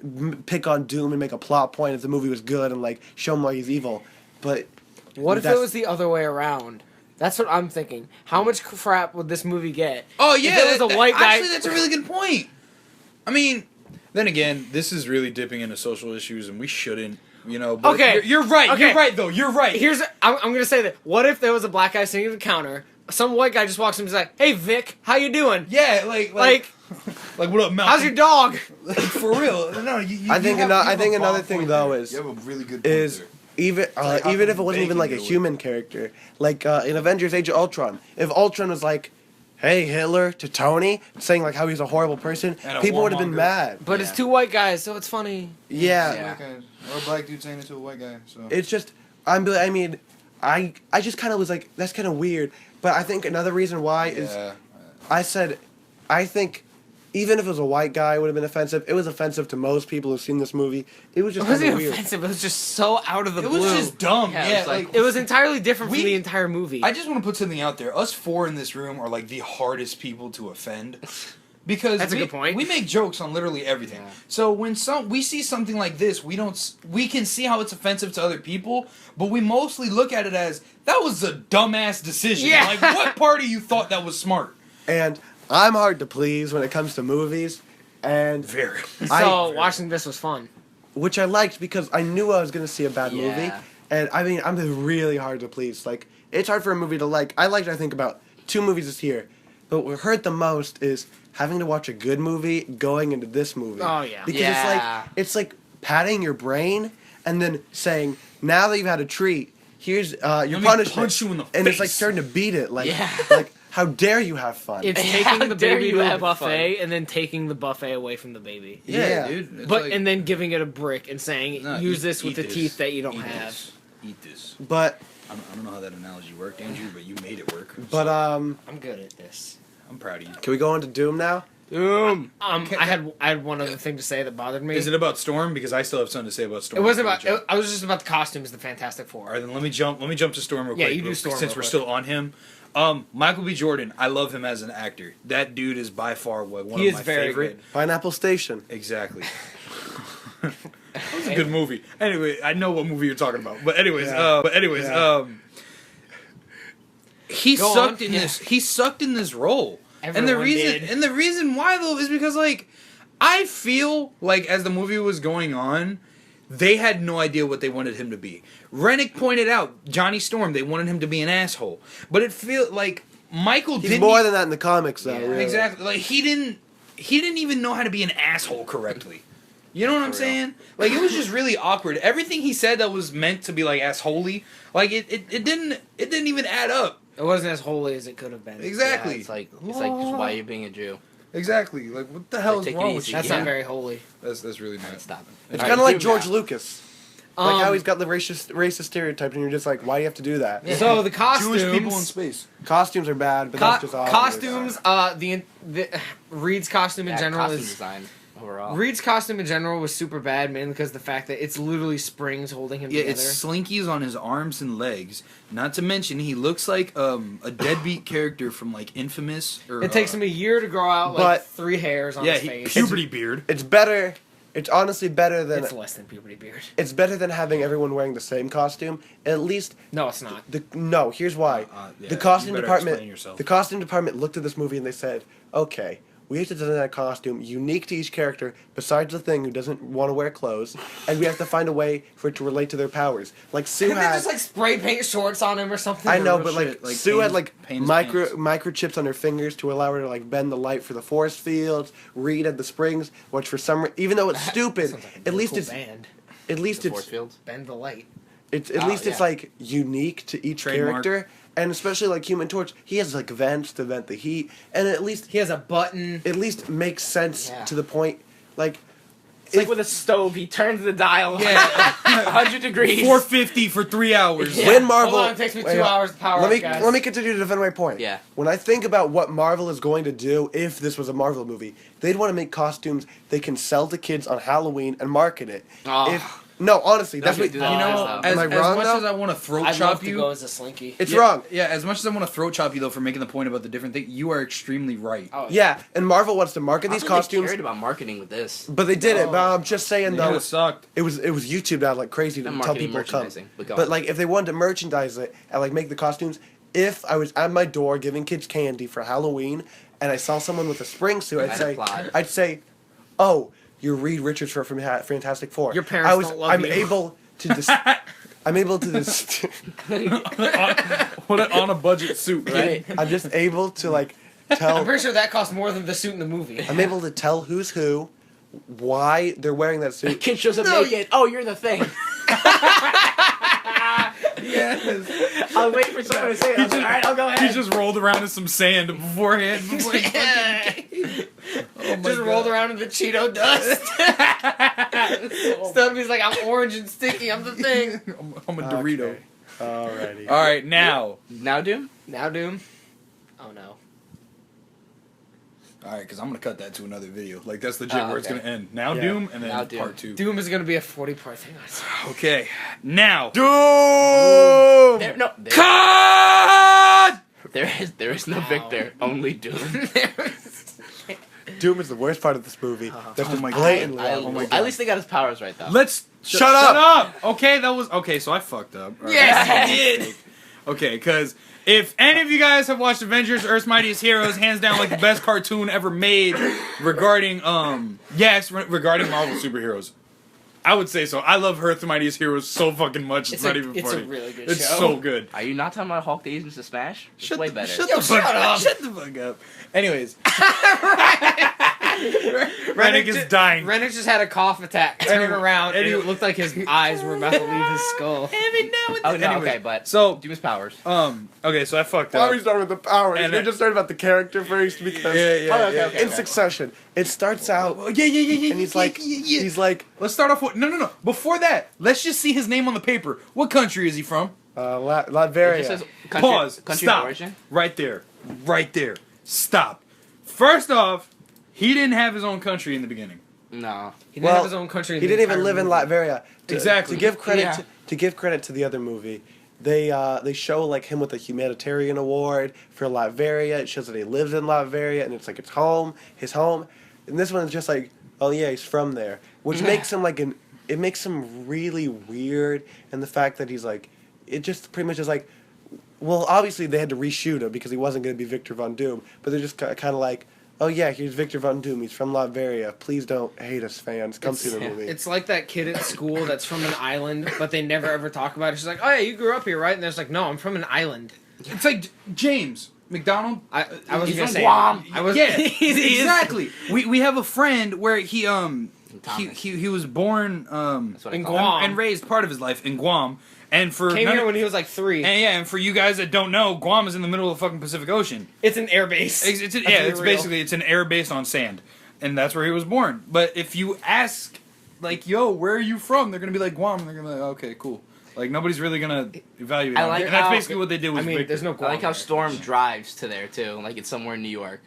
pick on Doom and make a plot point if the movie was good and like show him why he's evil. But What if it that's- was the other way around? That's what I'm thinking. How much crap would this movie get? Oh yeah, If it was a white guy. Actually, that's a really good point. I mean, then again, this is really dipping into social issues, and we shouldn't. You know. But Okay. You're right. Okay. You're right, though. You're right. I'm gonna say that. What if there was a black guy sitting at the counter? Some white guy just walks in and is like, "Hey Vic, how you doing? Yeah, like what up, Malcolm? How's your dog?" Like, for real? No, you I think have- ano- you I have think a another bomb thing, point though, there. is- you have a really good point is there. even like, how even come if it wasn't they even can like a do it? human character, like in Avengers: Age of Ultron, if Ultron was like, "Hey Hitler" to Tony, saying like how he's a horrible person, And a people would have been warmonger. mad. But it's two white guys, so it's funny. Yeah, Yeah. Or a black dude saying it to a white guy. So it's just I mean, I just kind of was like that's kind of weird. But I think another reason why is yeah. I think. Even if it was a white guy, it would have been offensive. It was offensive to most people who've seen this movie. It was It just kind wasn't of weird. offensive. It was just so out of the It blue. was just dumb. Yeah, Yeah, it was like- like It was entirely different We- from the entire movie. I just want to put something out there. Us four in this room are like the hardest people to offend. Because That's a good point. We make jokes on literally everything. Yeah. So when we see something like this, we can see how it's offensive to other people, but we mostly look at it as that was a dumbass decision. Yeah. Like what part of you thought that was smart? And I'm hard to please when it comes to movies. And Very. so watching this was fun. which I liked because I knew I was going to see a bad movie. Yeah. And I mean, I'm really hard to please. Like, it's hard for a movie to like. I liked, I think, about 2 movies this year. But what hurt the most is having to watch a good movie going into this movie. Oh, yeah. Because Yeah. it's like patting your brain and then saying, now that you've had a treat, here's your me punishment. punch you in the and it's like face. starting to beat it. Like, Yeah. like how dare you have fun? It's How taking the dare baby you to a have buffet and then taking the buffet away from the baby. Yeah. dude. It's But like, and then giving it a brick and saying, no, use eat- this with eat the this. teeth that you don't Eat have. this. Eat this. But I don't know how that analogy worked, Andrew, but you made it work. but I'm good at this. I'm proud of you. can we go on to Doom now? I had one other thing to say that bothered me. Is it about Storm? Because I still have something to say about Storm. It wasn't before we about. jump. I was just about the costumes, the Fantastic Four. All right, then let me jump to Storm real Yeah, quick. you do Storm since real we're quick. still on him. Michael B. Jordan, I love him as an actor. That dude is by far one He of is my very favorite. good. Pineapple Station. Exactly. That was a good movie. Anyway, I know what movie you're talking about. But anyways, Yeah. he Go sucked on. in Yeah. this. He sucked in this role. Everyone did. The reason why though is because like I feel like as the movie was going on, they had no idea what they wanted him to be. Renick pointed out Johnny Storm. They wanted him to be an asshole, but it felt like Michael He's didn't. more than that in the comics, though. Yeah. Really. Exactly. Like he didn't even know how to be an asshole correctly. You know what I'm For real. saying? Like it was just really awkward. Everything he said that was meant to be like assholey, like it didn't even add up. It wasn't as holy as it could have been. Exactly. Yeah, it's like just why you're being a Jew. Exactly. Like what the hell Like, is take it wong with easy. you? That's Yeah. not very holy. That's really not. Stop it. It's All kind of right, like Doom George now. Lucas. Like how he's got the racist stereotypes, and you're just like, why do you have to do that? So the costumes. Jewish people in space. Costumes are bad, but that's just obvious. costumes. Reed's costume in Yeah, general costume is. design overall. Reed's costume in general was super bad, mainly because of the fact that it's literally springs holding him Yeah, together. it's slinkies on his arms and legs. Not to mention, he looks like a deadbeat character from like Infamous. Or, It takes him a year to grow out like But- 3 hairs on yeah, his face. puberty beard. It's better. It's honestly better than. It's less than puberty beard. It's better than having everyone wearing the same costume. At least No, it's not. no. Here's why. Yeah, The costume you better explain department. yourself. The costume department looked at this movie and they said, "Okay, we have to design a costume unique to each character, besides the Thing who doesn't want to wear clothes, and we have to find a way for it to relate to their powers." Like Sue Couldn't they had. just like spray paint shorts on him or something? I know, real but like, shit, like Sue had like paint his pants. microchips on her fingers to allow her to like bend the light for the force fields. Reed had the springs, which for some even though it's stupid, Sounds like a at really least cool it's band. at least Force it's fields. Bend the light. it's at Oh, least it's yeah. like unique to each Trademark. character, and especially like Human Torch, he has like vents to vent the heat, and at least He has a button. makes sense Yeah. to the point. Like It's like with a stove, he turns the dial Yeah. 100 degrees. 450 for 3 hours. Yeah. when Marvel, Hold on, it takes me 2 wait, hours to power let up, me guys. let me continue to defend my point. Yeah. When I think about what Marvel is going to do if this was a Marvel movie, they'd want to make costumes they can sell to kids on Halloween and market it. Oh. No, honestly, that's Don't what do that. You know, Am as, I as wrong, much though? as I want to throat I'd chop love to you, go as a slinky. it's yeah, wrong. Yeah, as much as I want to throat chop you though for making the point about the different thing, you are extremely right. Oh, Yeah, and Marvel wants to market I these don't think they costumes, cared about marketing with this. but they did it. No. But I'm just saying Yeah, though, it sucked. it was YouTube out like crazy to And tell marketing, people to come. merchandising. But go But on. like if they wanted to merchandise it and like make the costumes, if I was at my door giving kids candy for Halloween and I saw someone with a spring suit, I'd say, "Oh, you're Reed Richards from Fantastic Four." Your parents don't love I'm you. able to I'm able to this. What an on a budget suit, Right? I'm just able to like I'm tell. pretty sure that costs more than the suit in the movie. I'm able to tell who's who, why they're wearing that suit. Kid shows up No, naked. Oh, you're the Thing. Yes. I was waiting for someone to say it. I was like, all right, I'll go He ahead. just rolled around in some sand beforehand. Before he fucking came. Oh my Just God. rolled around in the Cheeto dust. Stubby's like, I'm orange and sticky. I'm the Thing. I'm a Dorito. Okay. Alrighty. All right, now. Now, Doom? Now Doom. Oh no. All right, because I'm gonna cut that to another video. Like that's legit where it's okay. gonna end. Now Yeah. Doom and then Now Doom. part 2. Doom is gonna be a 40-part thing. Okay, now. Doom. Cut! There is no Wow. Victor, only Doom. Doom is the worst part of this movie. That's Oh just my blatantly. I, Oh my God. At least they got his powers right, though. Let's Shut up! Okay, that was okay. So I fucked up. All right. Yes, you did. Okay, because if any of you guys have watched Avengers: Earth's Mightiest Heroes, hands down like the best cartoon ever made regarding regarding Marvel superheroes. I would say so. I love Her, the Mightiest Heroes so fucking much. It's not even it's funny. a really good It's show. so good. Are you not talking about Hulk Days into Smash? It's way better. Shut the fuck up. Anyways. Renick is dying. Renick just had a cough attack. Turned around, and anyway- it looked like his eyes were about to leave his skull. Oh, no, Anyways, okay, but so Doom's powers. okay, so I fucked Why up. are we starting with the powers? And We just started about the character first because Okay. in succession, it starts out Yeah. and he's like, Let's start off with no. Before that, let's just see his name on the paper. What country is he from? Latveria. It just says country, Pause. country Stop. of origin. Right there. Stop. First off, he didn't have his own country in the beginning. No. He didn't have his own country. He didn't even live in Latveria. Exactly. To give credit Yeah. to give credit to the other movie, they show like him with a humanitarian award for Latveria. It shows that he lives in Latveria, and it's like his home. And this one is just like, oh yeah, he's from there, which makes him it makes him really weird. And the fact that he's like, it just pretty much is like, well, obviously they had to reshoot him because he wasn't going to be Victor Von Doom, but they're just kind of like, oh yeah, here's Victor Von Doom. He's from Latveria. Please don't hate us, fans. Come see the movie. It's like that kid at school that's from an island, but they never ever talk about it. She's like, "Oh yeah, you grew up here, right?" And there's like, "No, I'm from an island." It's like James McDonald. I was He's gonna from say Guam. I was Yeah, he is. exactly. We have a friend where he Thomas. he was born That's what I in call it. Guam. and raised part of his life in Guam. And for Came none here of- when he was like 3. and for you guys that don't know, Guam is in the middle of the fucking Pacific Ocean. It's an air base. It's Let's yeah, be it's real. basically it's an air base on sand, and that's where he was born. But if you ask, like, yo, where are you from? They're gonna be like Guam. And they're gonna be like, okay, cool. Like nobody's really gonna evaluate. I him. like and that's how- basically what they did with I mean, Victor. there's no I Guam like how there. Storm drives to there too. Like it's somewhere in New York.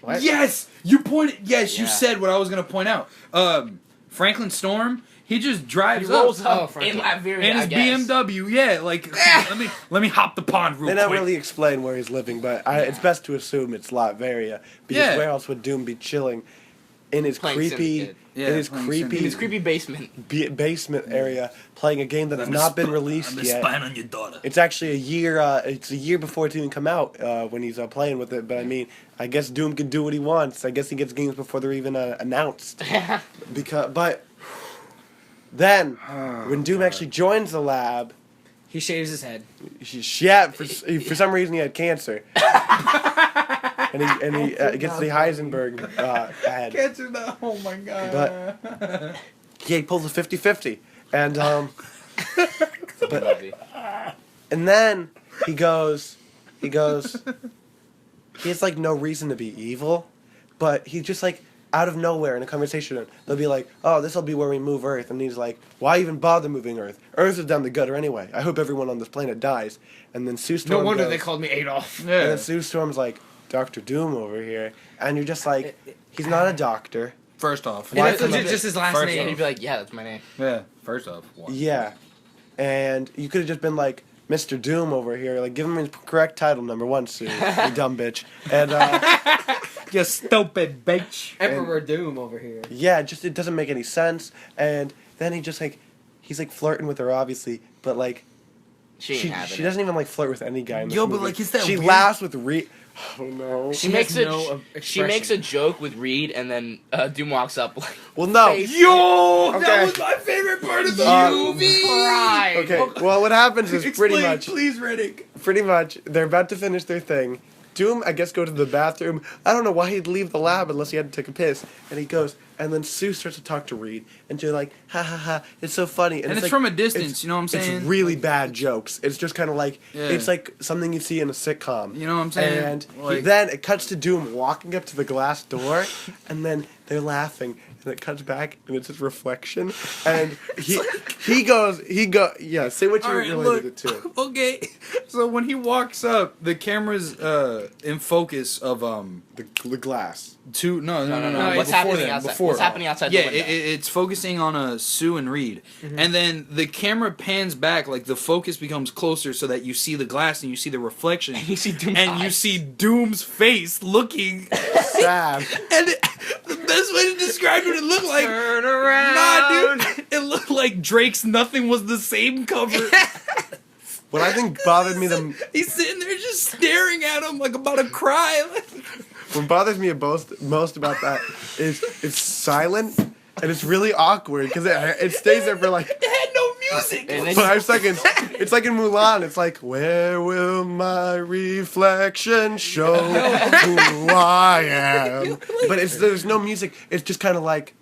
What? Yes, you pointed. Yes, you Yeah. said what I was gonna point out. Franklin Storm. He just He drives rolls up up Franklin. in Latveria. in I his guess. BMW. Yeah, like let me hop the pond real They don't quick. really explain where he's living, but it's best to assume it's Latveria because Yeah. where else would Doom be chilling in his Playing creepy, Syndicate. Yeah, in his playing creepy, Syndicate. His creepy basement. basement area, playing a game that has not been released yet. on your daughter. It's actually a year. It's a year before it's even come out when he's playing with it. But I mean, I guess Doom can do what he wants. I guess he gets games before they're even announced. But then when Doom actually joins the lab, He shaves his head. for some reason he had cancer, and he gets the Heisenberg head. Cancer, no. Oh my god. But yeah, he pulls a 50-50. And Movie. and then he has like no reason to be evil, but he just like out of nowhere in a conversation they'll be like, oh, this will be where we move Earth, and he's like, why even bother moving Earth? Earth is down the gutter anyway. I hope everyone on this planet dies. And then Sue Storm No wonder goes, they called me Adolf. and Yeah. then Sue Storm's like, Dr. Doom over here, and you're just like, he's not a doctor. First off. Why It's come legit up- just his last First And name. he'd be like, yeah, that's my name. Yeah. First off. One. Yeah, and you could have just been like, Mr. Doom over here, like give him his correct title number 1, Sue, you dumb bitch. And You stupid bitch. Emperor Doom over here. yeah, just it doesn't make any sense. And then he's like flirting with her obviously, but like She ain't having she it. doesn't even like flirt with any guy in this Yo, but, movie. like, is that she weird? laughs with Oh no. She has makes no she makes a expression. joke with Reed, and then Doom walks up like, Well, no. Face. Yo, Okay. that was my favorite part of the movie. cry. Okay. Well, what happens is Explain, please, Renick. pretty much they're about to finish their thing. Doom, I guess, go to the bathroom. I don't know why he'd leave the lab unless he had to take a piss. And he goes, and then Sue starts to talk to Reed, and she's like, ha ha ha, it's so funny. And it's like- from a distance, you know what I'm saying? It's really bad jokes. It's just kind of like, Yeah. it's like something you see in a sitcom. You know what I'm saying? And Like- then it cuts to Doom walking up to the glass door, and then they're laughing, and it cuts back, and it's his reflection, and he goes, yeah, say what you All right, related look. it to. Okay, so when he walks up, the camera's in focus of The glass. two. No. What's before happening then, outside? before. What's happening outside Yeah, the window? it's focusing on Sue and Reed, and then the camera pans back, like the focus becomes closer, so that you see the glass and you see the reflection, You see Doom's and you eyes. see Doom's face looking. Sad. And the best way to describe it looked like. Turn around. Nah, dude. It looked like Drake's Nothing Was the Same cover. What I think bothered me the He's sitting there just staring at him like about to cry. what bothers me most about that is it's silent, and it's really awkward because it stays there for like It had no music. And then 5 seconds. It's like in Mulan. It's like, where will my reflection show who I am? But there's no music. It's just kind of like.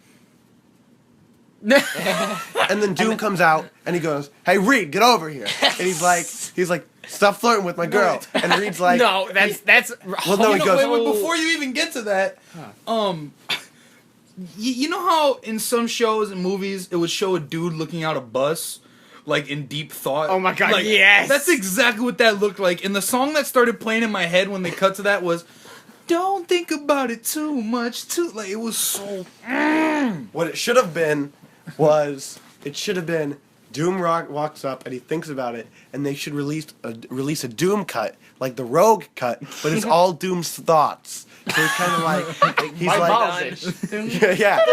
And then Doom comes out and he goes, "Hey Reed, get over here!" And he's like, "Stop flirting with my girl." And Reed's like, No, that's. Well, no, he goes, wait, before you even get to that, you know how in some shows and movies it would show a dude looking out a bus, like in deep thought. Oh my God, Like, yes. That's exactly what that looked like. And the song that started playing in my head when they cut to that was, "Don't think about it too much." Like it was so. what it should have been was Doom walks up and he thinks about it, and they should release a Doom cut, like the Rogue cut, but it's all Doom's thoughts. So it's kind of like he's My like, balls itch. yeah.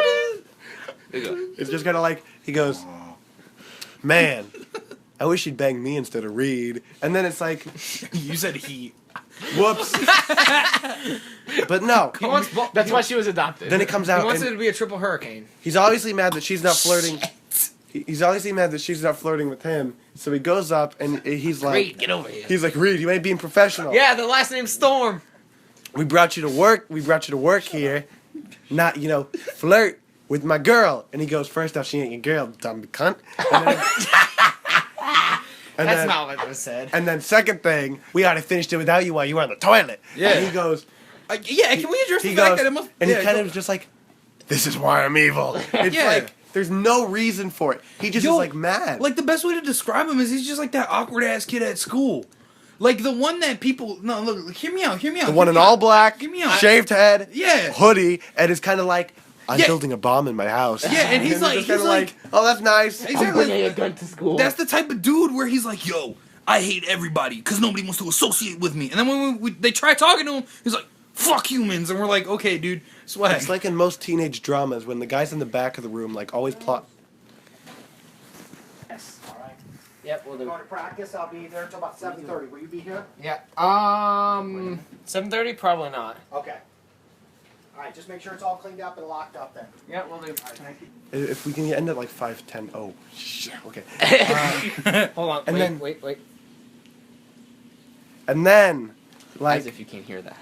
There you go. It's just kind of like he goes, "Man, I wish he'd bang me instead of Reed." And then it's like, You said he. whoops. But no. He wants. That's why she was adopted. Then it comes He out, wants it and to be a triple hurricane. he's obviously mad that she's not flirting. He's obviously mad that she's not flirting with him. So he goes up and he's like, Reed, get over here. he's like, "Reed, you ain't being professional. Yeah, the last name's Storm. We brought you to work. We brought you to work here, not flirt with my girl." And he goes, "First off, she ain't your girl, dumb cunt." And That's then, not what was said. and then second thing, we ought to finished it without you while you were on the toilet. Yeah. And he goes, Yeah, can we address he the fact goes, that it must? and yeah, he kind go- of was just like, "This is why I'm evil." It's Yeah. like there's no reason for it. He just Yo, is like mad. Like the best way to describe him is he's just like that awkward ass kid at school. Like the one that people look, hear me out. the one in all black, Hear me out. shaved head, Yeah. hoodie, and is kind of like, "I'm Yeah. building a bomb in my house." Yeah, and he's you're like- just kinda he's like- "Oh, that's nice." I'm Exactly. bringing a gun to school. That's the type of dude where he's like, "Yo, I hate everybody because nobody wants to associate with me." And then when they try talking to him, he's like, "Fuck humans," and we're like, "Okay, dude, swag." It's like in most teenage dramas when the guys in the back of the room like always plot. Yes. All right. Yep, we'll do. Going to practice. I'll be there until about 7:30. Will you be here? Yeah. 7:30, probably not. Okay. All right. Just make sure it's all cleaned up and locked up then. Yeah, we'll do. If we can end at like 5:10. Oh, shit. Okay. Hold on. And wait, then- wait. And then, As like, if you can't hear that.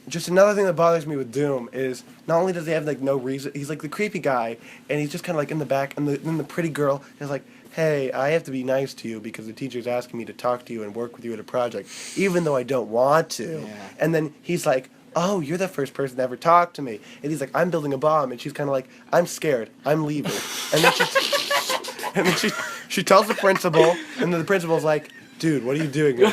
just another thing that bothers me with Doom is not only does he have like no reason, he's like the creepy guy, and he's just kind of like in the back, and then the pretty girl is like, "Hey, I have to be nice to you because the teacher's asking me to talk to you and work with you at a project, even though I don't want to." Yeah. And then he's like, "Oh, you're the first person to ever talk to me." And he's like, "I'm building a bomb," and she's kind of like, "I'm scared. I'm leaving." And then she tells the principal, and then the principal's like, "Dude, what are you doing? You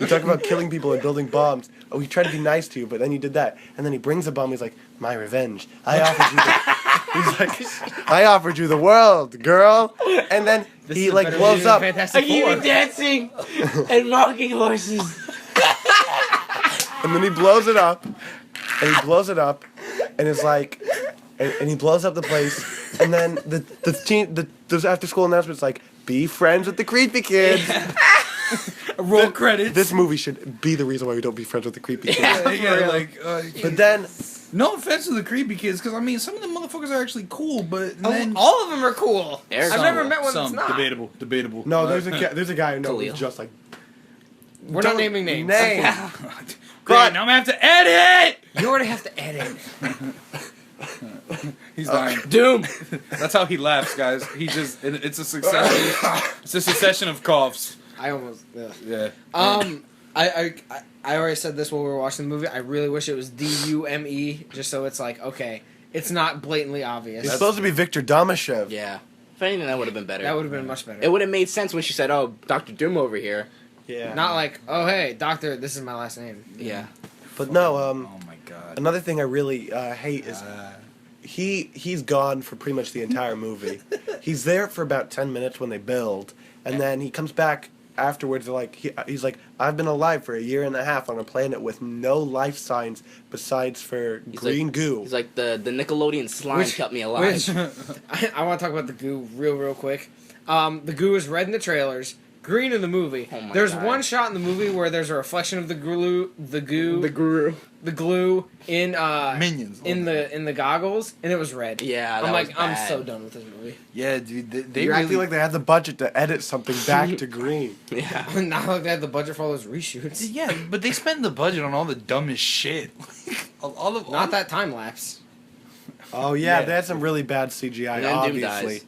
talk about killing people and building bombs. Oh, we tried to be nice to you, but then you did that." And then he brings a bomb. He's like, "My revenge. I offered you." He's like, "I offered you the world, girl." And then he like blows up. Fantastic I keep Four. me dancing and mocking horses. And then he blows it up. And he blows it up, and is like, and he blows up the place. And then the after school announcement's like, "Be friends with the creepy kids." Roll credits. This movie should be the reason why we don't be friends with the creepy kids. yeah, like. But then, No offense to the creepy kids, because I mean some of the motherfuckers are actually cool, but then All of them are cool. There's I've never some- met one some that's not. debatable. no, there's a guy who knows Khalil. just like. We're not Don't naming names. Name. Great, But- now I'm gonna have to edit. You already have to edit. He's dying. Doom. That's how he laughs, guys. It's a succession. It's a succession of coughs. I almost. Yeah. I already said this while we were watching the movie. I really wish it was Dume, just so it's like, okay, it's not blatantly obvious. It's supposed to be Victor Damashev. Yeah. If anything, that would have been better. That would have been much better. It would have made sense when she said, "Oh, Dr. Doom over here." Yeah. Not like, oh hey, doctor, this is my last name. Yeah. But no. Oh my god. Another thing I really hate is he's gone for pretty much the entire movie. He's there for about 10 minutes when they build, and then he comes back afterwards. Like he's like, "I've been alive for a year and a half on a planet with no life signs besides for green goo." He's like, the Nickelodeon slime kept me alive. Which I want to talk about the goo real quick. The goo is red in the trailers. green in the movie. Oh my There's God. one shot in the movie where there's a reflection of the glue in Minions. in the goggles, and it was red. Yeah, I'm that like, was I'm bad. so done with this movie. Yeah, dude. They You're really acting like they had the budget to edit something back to green. Yeah. Not like they had the budget for all those reshoots. Yeah, but they spend the budget on all the dumbest shit. Not that time lapse. Oh yeah, Yeah. they had some really bad CGI. And then Doom Obviously,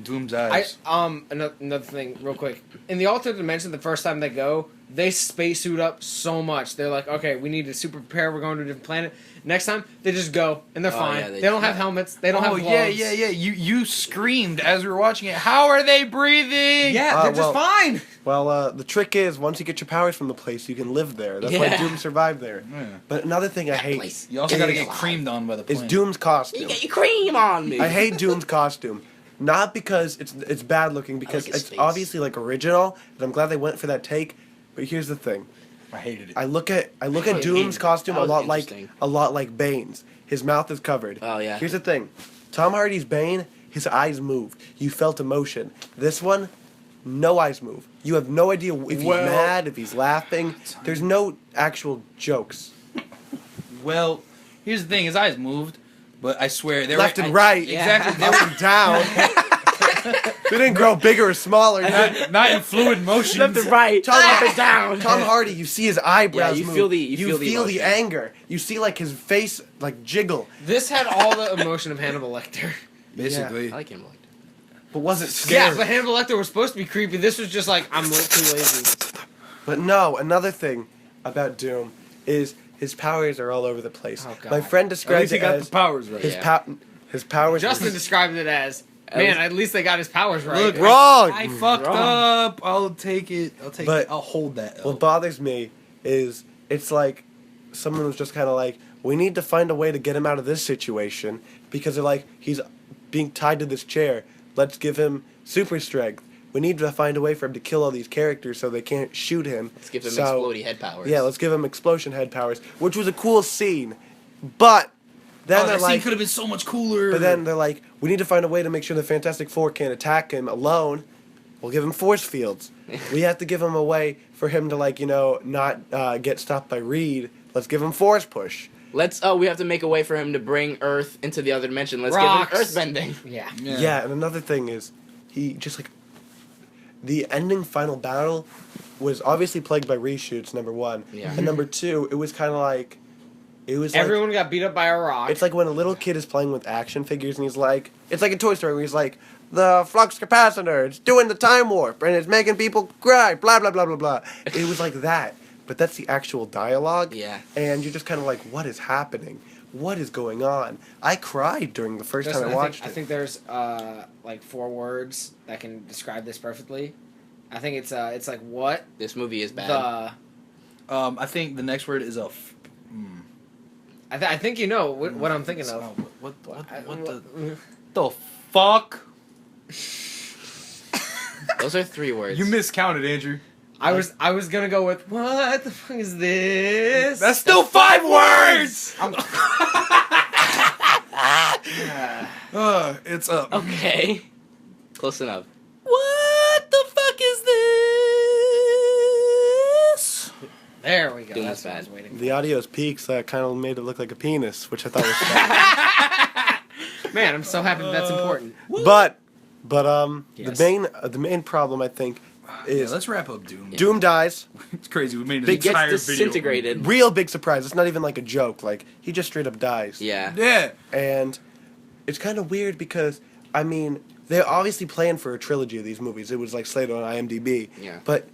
Doom's I eyes. another thing, real quick. In the alternate dimension, the first time they go, they spacesuit up so much. They're like, okay, we need to super prepare. We're going to a different planet. Next time, they just go and they're fine. yeah, they they don't have helmets. They don't have gloves. yeah. You screamed as we were watching it. How are they breathing? Yeah, they're well- just fine. well, the trick is once you get your powers from the place, you can live there. That's why Yeah. Doom survived there. Yeah. But another thing I hate place. You also is, got to get creamed on by the is plane. Doom's You costume. get your cream on me. I hate Doom's costume. Not because it's bad looking, because his it's face. obviously like original, and I'm glad they went for that take. But here's the thing: I hated it. I look at really Doom's hated it. costume That a was lot interesting. like Bane's. His mouth is covered. Oh, yeah. Here's the thing: Tom Hardy's Bane, his eyes moved. You felt emotion. This one, no eyes move. You have no idea if he's Well- mad, if he's laughing. There's no actual jokes. Well, here's the thing: his eyes moved, but I swear they Left were and right, Exactly. They up and down. They didn't grow bigger or smaller. not in fluid motion. Left and right, Tom- up and down. Tom Hardy, you see his eyebrows Yeah, you move. feel the- you feel the emotion. anger. You see like his face like jiggle, This had all the emotion of Hannibal Lecter. Basically. I like him. Like but wasn't Yeah, scary. but Hannibal Lecter was supposed to be creepy. This was just like, I'm too lazy. But no, another thing about Doom is his powers are all over the place. Oh, God. My friend At described least he it got as the powers right. Yeah. his powers. Justin described it as, man, at least they got his powers right. Look, wrong. I fucked up. I'll take it. But- I'll hold that. L. What bothers me is it's like someone was just kind of like, we need to find a way to get him out of this situation because they're like, he's being tied to this chair. Let's give him super strength. We need to find a way for him to kill all these characters so they can't shoot him. let's give him So- explodey head powers. Yeah, let's give him explosion head powers, which was a cool scene. But then Oh, they're that scene like, could have been so much cooler. but then they're like, we need to find a way to make sure the Fantastic Four can't attack him alone. We'll give him force fields. We have to give him a way for him to not get stopped by Reed. Let's give him force push. We have to make a way for him to bring Earth into the other dimension. Let's Rocks. give him Earth bending. Yeah. Yeah, and another thing is, he just the ending final battle was obviously plagued by reshoots. Number one, Yeah. and number two, it was kind of like, Everyone got beat up by a rock. It's like when a little kid is playing with action figures and he's like, it's like a Toy Story where he's like, the flux capacitor, it's doing the time warp and it's making people cry, blah, blah, blah, blah, blah. It was like that. But that's the actual dialogue. Yeah. And you're just kind of like, what is happening? What is going on? I cried during the first Justin, time I watched I it. think there's like 4 words that can describe this perfectly. I think it's like what This movie is bad. the. I think the next word is I think you know what I'm thinking of. What the fuck? Those are 3 words. You miscounted, Andrew. I was gonna go with what the fuck is this? That's still 5 words. It's up. Okay. Close enough. What the fuck is this? There we go. Doom That's is what I bad. was waiting The audio's peaks kind of made it look like a penis, which I thought was funny. for. Man, I'm so happy that's important. But Yes. the main problem I think Yeah, is let's wrap up Doom. Doom dies. It's crazy. We made an He gets entire disintegrated. Real big surprise. It's not even like a joke. Like he just straight up dies. Yeah. Video. Yeah. And it's kind of weird because I mean they're obviously planning for a trilogy of these movies. It was like slated on IMDb. Yeah. But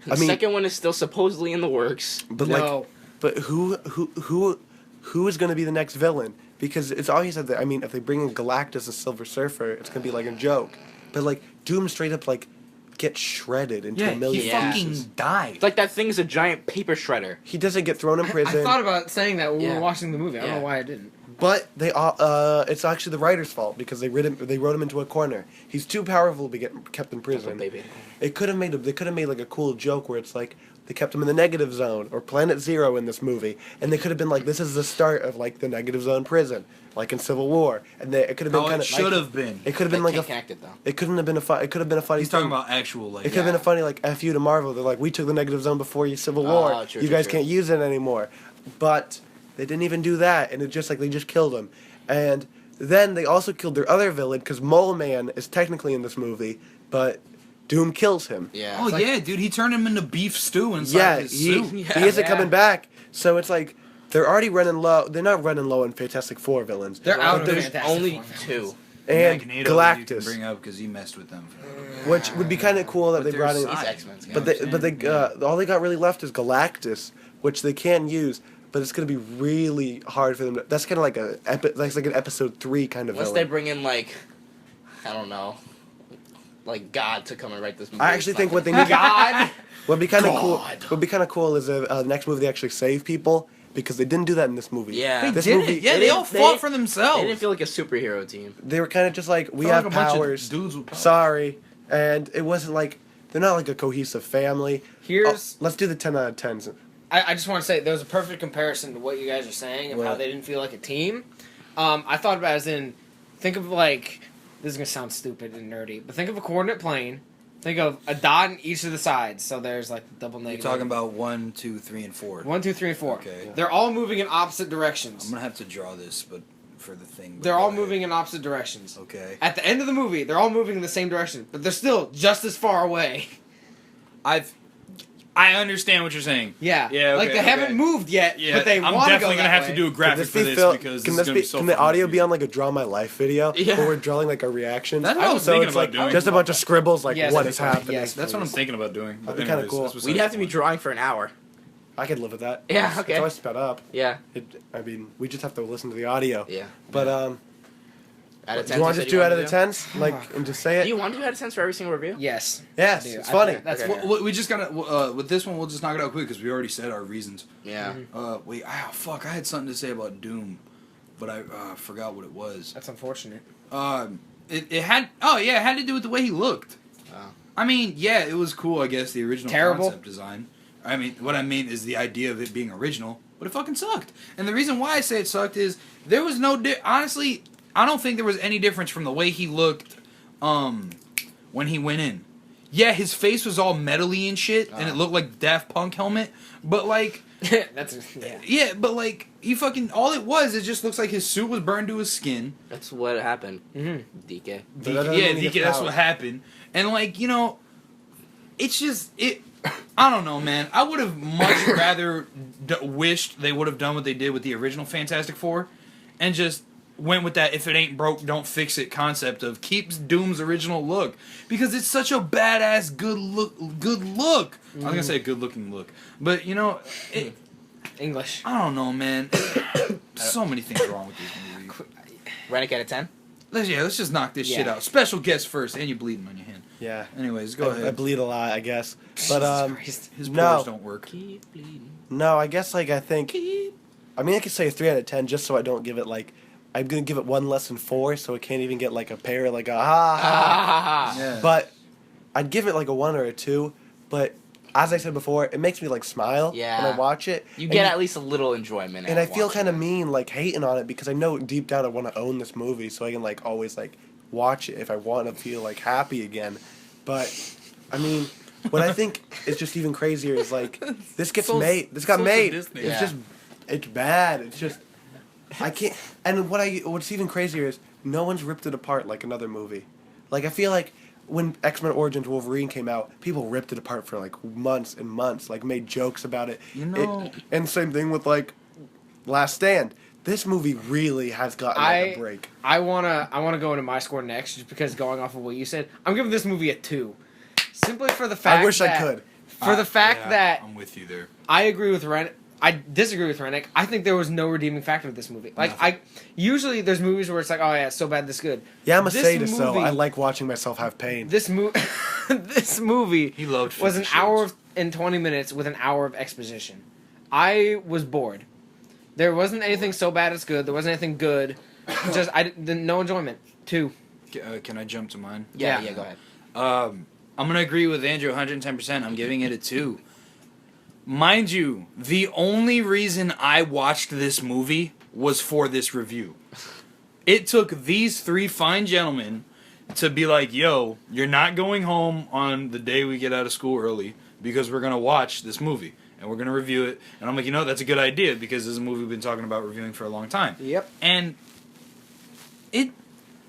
The I mean, second one is still supposedly in the works. but No. who is going to be the next villain? Because it's obvious that I mean if they bring in Galactus as Silver Surfer, it's going to be like a joke. But like Doom straight up like gets shredded into a million he Yeah. fucking pieces. died. It's like that thing's a giant paper shredder. He doesn't get thrown in I prison. thought about saying that when we Yeah. were watching the movie. I don't Yeah. know why I didn't. But it's actually the writer's fault because they wrote him into a corner. He's too powerful to be kept in prison. Baby. They could have made like a cool joke where it's like they kept him in the negative zone or Planet Zero in this movie, and they could have been like, this is the start of like the negative zone prison, like in Civil War, and it could have been kind of. Should have been. It could have been like a. Connect it though. It couldn't have been a. It could have been a funny. He's talking about actual like. It could have been a funny like F0ur to Marvel. They're like, we took the negative zone before you Civil War. True, you guys true. can't use it anymore. But they didn't even do that, and it just like they just killed him. And then they also killed their other villain because Mole Man is technically in this movie, but Doom kills him. Yeah. Oh It's yeah, dude, he turned him into beef stew inside his suit. He isn't coming back. So it's like they're already running low. They're not running low on Fantastic Four villains. They're out of There's Fantastic only Four films. 2. And Magneto, you can Galactus, bring up because he messed with them. which would be kind of cool that But they brought in. there's He's size, X-Men's you guy. know what I'm saying? all they got really left is Galactus, which they can use, but it's gonna be really hard for them. That's kind of like that's like an episode 3 kind of Unless villain. they bring in like, I don't know, like God to come and write this movie. I actually think what they need. God. What'd be kind of cool. God. What'd be kind of cool is if the next movie they actually save people because they didn't do that in this movie. Yeah. this Did movie. it? Yeah, They they all didn't- they fought didn't- for They themselves. didn't feel like a superhero team. They were kind of just like we Felt have like a bunch of powers. dudes with powers. Sorry, and it wasn't like they're not like a cohesive family. Here's Let's do the 10 out of 10s. I just want to say there was a perfect comparison to what you guys are saying of how What? they didn't feel like a team. I thought about it as in, think of like, this is going to sound stupid and nerdy, but think of a coordinate plane. Think of a dot on each of the sides. So there's like double You're negative. talking about 1, 2, 3, and 4. 1, 2, 3, and 4. Okay. They're all moving in opposite I'm directions. gonna have to draw this, but for the thing. but They're go all ahead. moving in opposite directions. Okay. At the end of the movie, they're all moving in the same direction, but they're still just as far away. I understand what you're saying. Yeah. Yeah, Like okay, they haven't moved yet, Yeah, but they I'm want to go definitely gonna that have way. to do a graphic for this fil- because can this is gonna be be so can the fucking audio be confusing. on like a Draw My Life video Yeah. where we're drawing like our reactions? That's what I was so thinking it's about like doing. just a bunch of scribbles like Yes, what that'd is be funny. happening. Yes. That's what I'm thinking about doing. That'd be kinda cool. We'd have to be drawing for an hour. I could live with that. Yeah, It's okay. always sped up. Yeah. I mean, we just have to listen to the audio. Yeah. But Out of do 10. you want to just do out of the 10s? Like, and just say Do it? you want to do out of 10s for every single review? Yes. Yes, I do. it's I funny. think That's Okay. what. We just gotta with this one. We'll just knock it out quick because we already said our reasons. Yeah. Wait, fuck! I had something to say about Doom, but I forgot what it was. That's unfortunate. It had it had to do with the way he looked. Oh. I mean, yeah, it was cool. I guess the original Terrible. concept design. I mean, what I mean is the idea of it being original, but it fucking sucked. And the reason why I say it sucked is there was no honestly. I don't think there was any difference from the way he looked when he went in. Yeah, his face was all metally and shit, and it looked like Daft Punk helmet. But like, That's yeah. yeah, but like he fucking all it was. It just looks like his suit was burned to his skin. That's what happened. Mhm. DK. But that doesn't mean he gets That's power. what happened. And like it's just it. I don't know, man. I would have much rather wished they would have done what they did with the original Fantastic Four, and just went with that if it ain't broke, don't fix it concept of keeps Doom's original look because it's such a badass good look. I was gonna say good looking look, but it, English. I don't know, man. So many things wrong with this movie. Renick out of 10? Let's just knock this shit Yeah. out. Special guest first, and you bleeding on your hand. Yeah. Anyways, go I ahead. bleed a lot, I guess. But Christ. His no. pores don't work. Keep bleeding. no, I guess like I think. I mean, I could say a 3 out of 10 just so I don't give it like. I'm gonna give it 1 less than 4, so it can't even get like a pair, like a ha. Yeah. But I'd give it like a 1 or a 2. But as I said before, it makes me like smile Yeah. when I watch it. You And get at least a little enjoyment. And out I of feel watching kind of it. mean, like hating on it because I know deep down I want to own this movie, so I can like always like watch it if I want to feel like happy again. But I mean, what I think is just even crazier is like this gets So- made. This got so made. sadistic. It's Yeah. just, it's bad. It's just, I can't. And what's even crazier is no one's ripped it apart like another movie. Like I feel like when X-Men Origins Wolverine came out, people ripped it apart for like months and months, like made jokes about it. And same thing with like Last Stand. This movie really has gotten like a break. I wanna go into my score next, just because going off of what you said, I'm giving this movie a 2, simply for the fact. I wish that, I could. For the fact that I'm with you there. I agree with Renick. I disagree with Renick. I think there was no redeeming factor with this movie. Like usually there's movies where it's like, oh yeah, it's so bad, this good. Yeah, I'm a This sadist, so movie- I like watching myself have pain. This this movie He loved was 50 an hour Shades. and 20 minutes with an hour of exposition. I was bored. There wasn't anything so bad it's good. There wasn't anything good. Just no enjoyment. 2. Can I jump to mine? Yeah, go ahead. I'm gonna agree with Andrew 110%. I'm giving it a 2. Mind you, the only reason I watched this movie was for this review. It took these 3 fine gentlemen to be like, yo, you're not going home on the day we get out of school early because we're going to watch this movie and we're going to review it. And I'm like, that's a good idea because this is a movie we've been talking about reviewing for a long time. Yep. And it's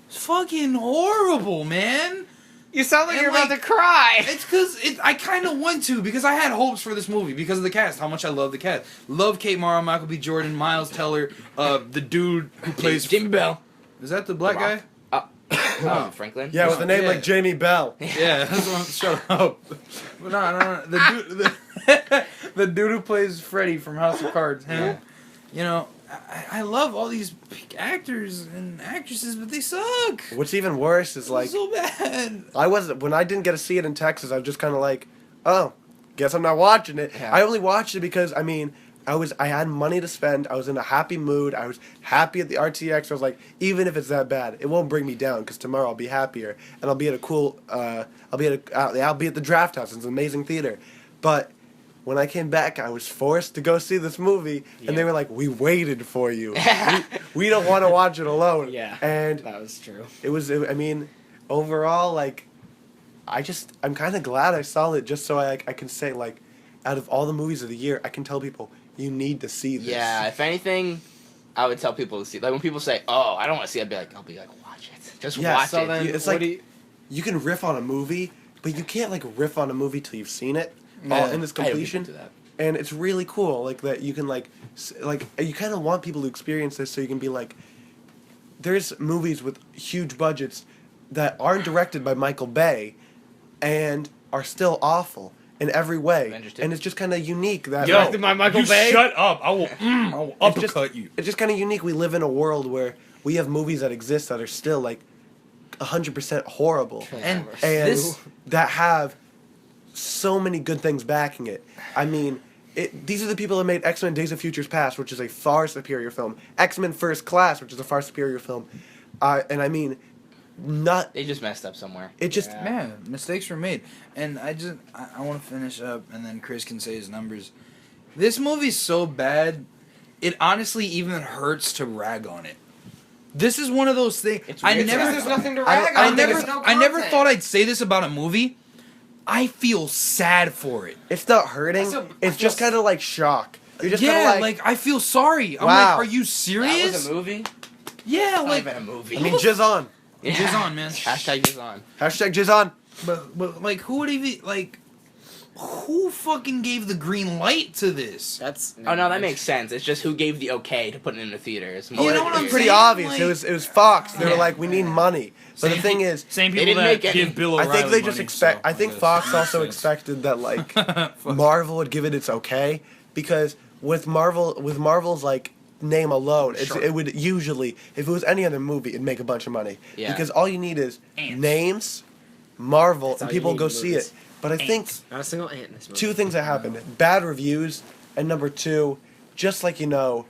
fucking horrible, man. You sound like And, you're about to cry. It's because I kind of want to because I had hopes for this movie because of the cast. How much I love the cast. Love Kate Mara, Michael B. Jordan, Miles Teller, the dude who plays Jimmy Bell. Is that the black guy? Franklin. Yeah, with a name Yeah. like Jamie Bell. Yeah, that's what I'm, shut up. No. The dude who plays Freddy from House of Cards. Him. I love all these actors and actresses, but they suck. What's even worse is like so bad. when I didn't get to see it in Texas, I was just kind of like, oh, guess I'm not watching it. Yeah. I only watched it because I had money to spend. I was in a happy mood. I was happy at the RTX. I was like, even if it's that bad, it won't bring me down because tomorrow I'll be happier and I'll be at a cool. I'll be at the Draft House. It's an amazing theater, but. When I came back, I was forced to go see this movie, and they were like, "We waited for you. we don't want to watch it alone." Yeah, and that was true. Overall, like, I'm kind of glad I saw it just so I can say, like, out of all the movies of the year, I can tell people you need to see this. Yeah, if anything, I would tell people to see. Like when people say, "Oh, I don't want to see," I'll be like, "Watch it. Just watch so it." then It's what like you can riff on a movie, but you can't like riff on a movie till you've seen it. Yeah. All in its I hate when completion, people do that. and it's really cool. Like that, you can you kind of want people to experience this, so you can be like, there's movies with huge budgets that aren't directed by Michael Bay, and are still awful in every way, Avengers 2. and it's just kind of unique that. Yo, Directed by Michael Bay? Shut up! I will It's just- uppercut you. It's just kind of unique. We live in a world where we have movies that exist that are still like 100% horrible, And and this, that have so many good things backing it. I mean, these are the people that made X-Men Days of Futures Past, which is a far superior film. X-Men First Class, which is a far superior film. And I mean, They just messed up somewhere. it just... man, mistakes were made. And I want to finish up, and then Chris can say his numbers. This movie's so bad, it honestly even hurts to rag on it. This is one of those things. It's Because there's nothing to rag I on. never, There's no I never content. thought I'd say this about a movie. I feel sad for it. It's not hurting. I It's just kind of like shock. You're just Yeah, kind of like I feel sorry. I'm Wow. like, are you That serious? was a movie. Yeah, Not like, even a movie. I mean, jizz on. yeah. jizz on, man. Hashtag jizz on. Hashtag jizz on. but like, who would even like? Who fucking gave the green light to this? That's Oh no, that makes sense. It's just who gave the okay to put it in the theater. It's You more know what I'm weird. Pretty saying? obvious. Like- It was Fox. They were Yeah. like, we need money. But the thing is, same They people didn't that make any- give Bill I O'Reilly think they just money, expect. so I think guess Fox makes also sense. expected that like Fuck. Marvel would give it its okay because with Marvel's like name alone, Sure. it would usually, if it was any other movie, it'd make a bunch of money. Yeah. Because all you need is Ants. names, Marvel, That's and all you people need go in see movies. it. But I think Not a single ant in this movie. two things that happened: bad reviews, and number two, just like the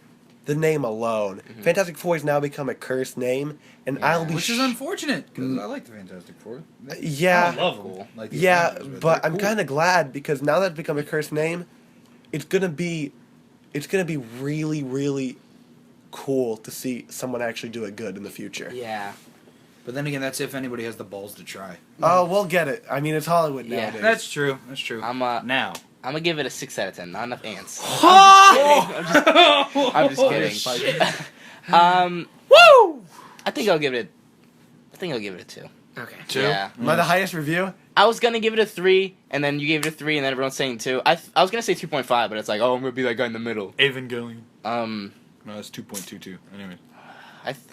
name alone. Fantastic Four has now become a cursed name, and Yeah. I'll be Which is unfortunate because I like the Fantastic Four. yeah. I don't love them. Like the Yeah, Avengers, but they're I'm cool. kind of glad because now that it's become a cursed name, it's gonna be really, really cool to see someone actually do it good in the future. Yeah. But then again, that's if anybody has the balls to try. Oh, we'll get it. I mean, it's Hollywood Yeah. nowadays. That's true. That's true. I'm Now. gonna give it a 6 out of 10. Not enough ants. Oh! I'm just Oh, kidding. shit. Woo! I think I'll give it a 2. Okay. Two? Yeah. Am I the highest review? I was gonna give it a 3, and then you gave it a 3, and then everyone's saying 2. I was gonna say 2.5, but it's like, oh, I'm gonna be that guy in the middle. Evangelion. No, that's 2.22. Anyway.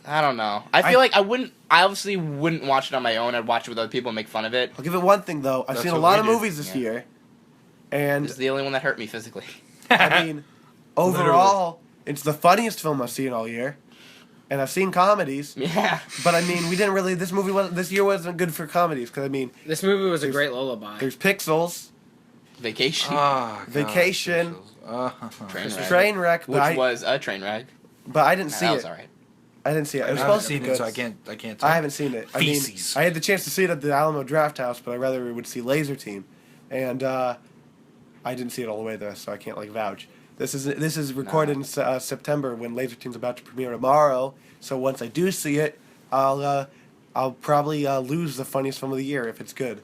I don't know. I feel like I obviously wouldn't watch it on my own. I'd watch it with other people and make fun of it. I'll give it one thing though. I've That's seen a what lot we of did. movies this Yeah. year, and It's the only one that hurt me physically. I mean, overall, it's the funniest film I've seen all year, and I've seen comedies. Yeah. But I mean, we didn't really. This year wasn't good for comedies because I mean, This movie was a great lullaby. there's Pixels, Vacation. Ah, God, Vacation. Pixels. Train wreck, Which was a train wreck. but I didn't see That it. was alright. I didn't see it. It I was haven't supposed to be seen it, good. so I can't tell. I haven't seen it. Feces. I had the chance to see it at the Alamo Draft House, but I rather would see Laser Team, and I didn't see it all the way there, so I can't like vouch. This is recorded in September when Laser Team's about to premiere tomorrow. So once I do see it, I'll probably lose the funniest film of the year if it's good.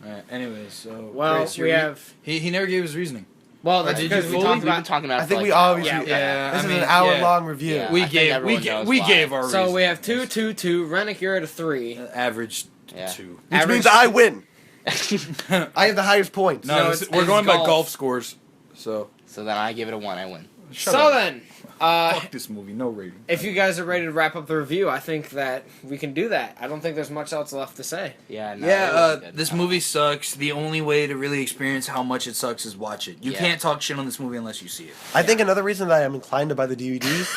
Alright, anyways, so Well, Grace, we have. he never gave his reasoning. Well, that's Did because you we fully talked We've been about. talking about it I for think like we always. Yeah. This I is mean, an hour-long review. Yeah. We I think gave everyone knows why. our So reason. we have 2, 2, 2. Renick, you're at a 3. Average Yeah. 2. Which Average- means I win. I have the highest points. No, No, we're it's going by golf. golf scores. So So then I give it a 1. I win. shut So up. then, Fuck this movie. No rating. if you guys are ready to wrap up the review, I think that we can do that. I don't think there's much else left to say. Yeah. No, Yeah, it was good. this movie sucks. The only way to really experience how much it sucks is watch it. You Yeah. can't talk shit on this movie unless you see it. I think another reason that I'm inclined to buy the DVDs.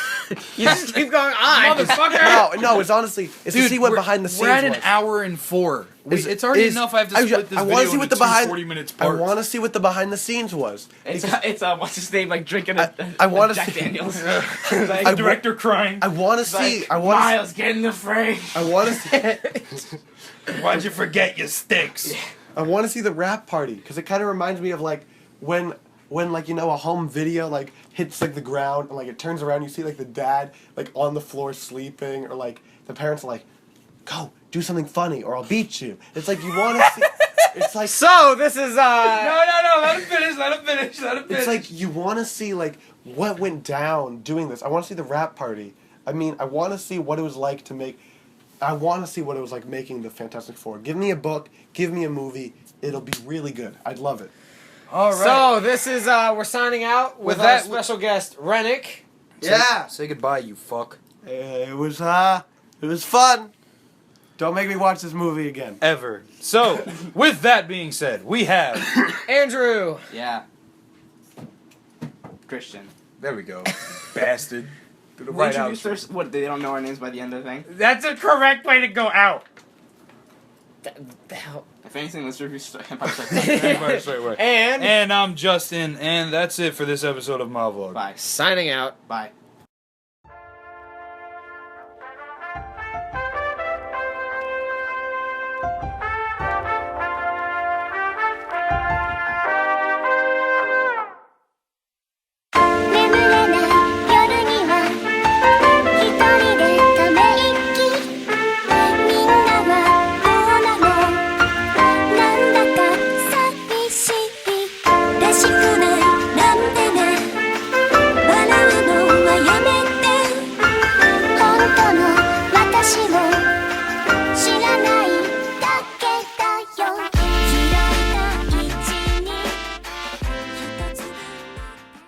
You just keep going on, Motherfucker! no, it's honestly it's to see what we're- behind the scenes We're at an was. hour and 4. Is- It's already is- enough. I have to I- split this I video wanna see what into the behind- 40 minutes I apart. want to see what the behind the scenes was. It's what's his name, like drinking I wanna Jack see- Daniels. The I- director crying. I want to see. I want to. Miles, get in the frame. I want to see. Why'd you forget your sticks? I want to see the rap party because it kind of reminds me of like when like a home video like hits like the ground and like it turns around, you see like the dad like on the floor sleeping, or like the parents are like, go do something funny or I'll beat you. It's like you want to see. It's like So this is No, let him finish. it's like you want to see like what went down doing this. I want to see the rap party. I mean, I want to see what it was like to make. I want to see what it was like making the Fantastic Four. Give me a book. Give me a movie. It'll be really good. I'd love it. All right. So this is we're signing out with our that- special guest Renick. Yeah. Say goodbye, you fuck. It was fun. Don't make me watch this movie again. Ever. So, with that being said, we have. Andrew. Yeah. Christian. There we go. Bastard. Do the We right introduced out. what, they don't know our names by the end of the thing? That's a correct way to go out. The hell. If anything, let's review Empire Strikes Back. And And I'm Justin, and that's it for this episode of M0V.log. Bye. signing out. Bye.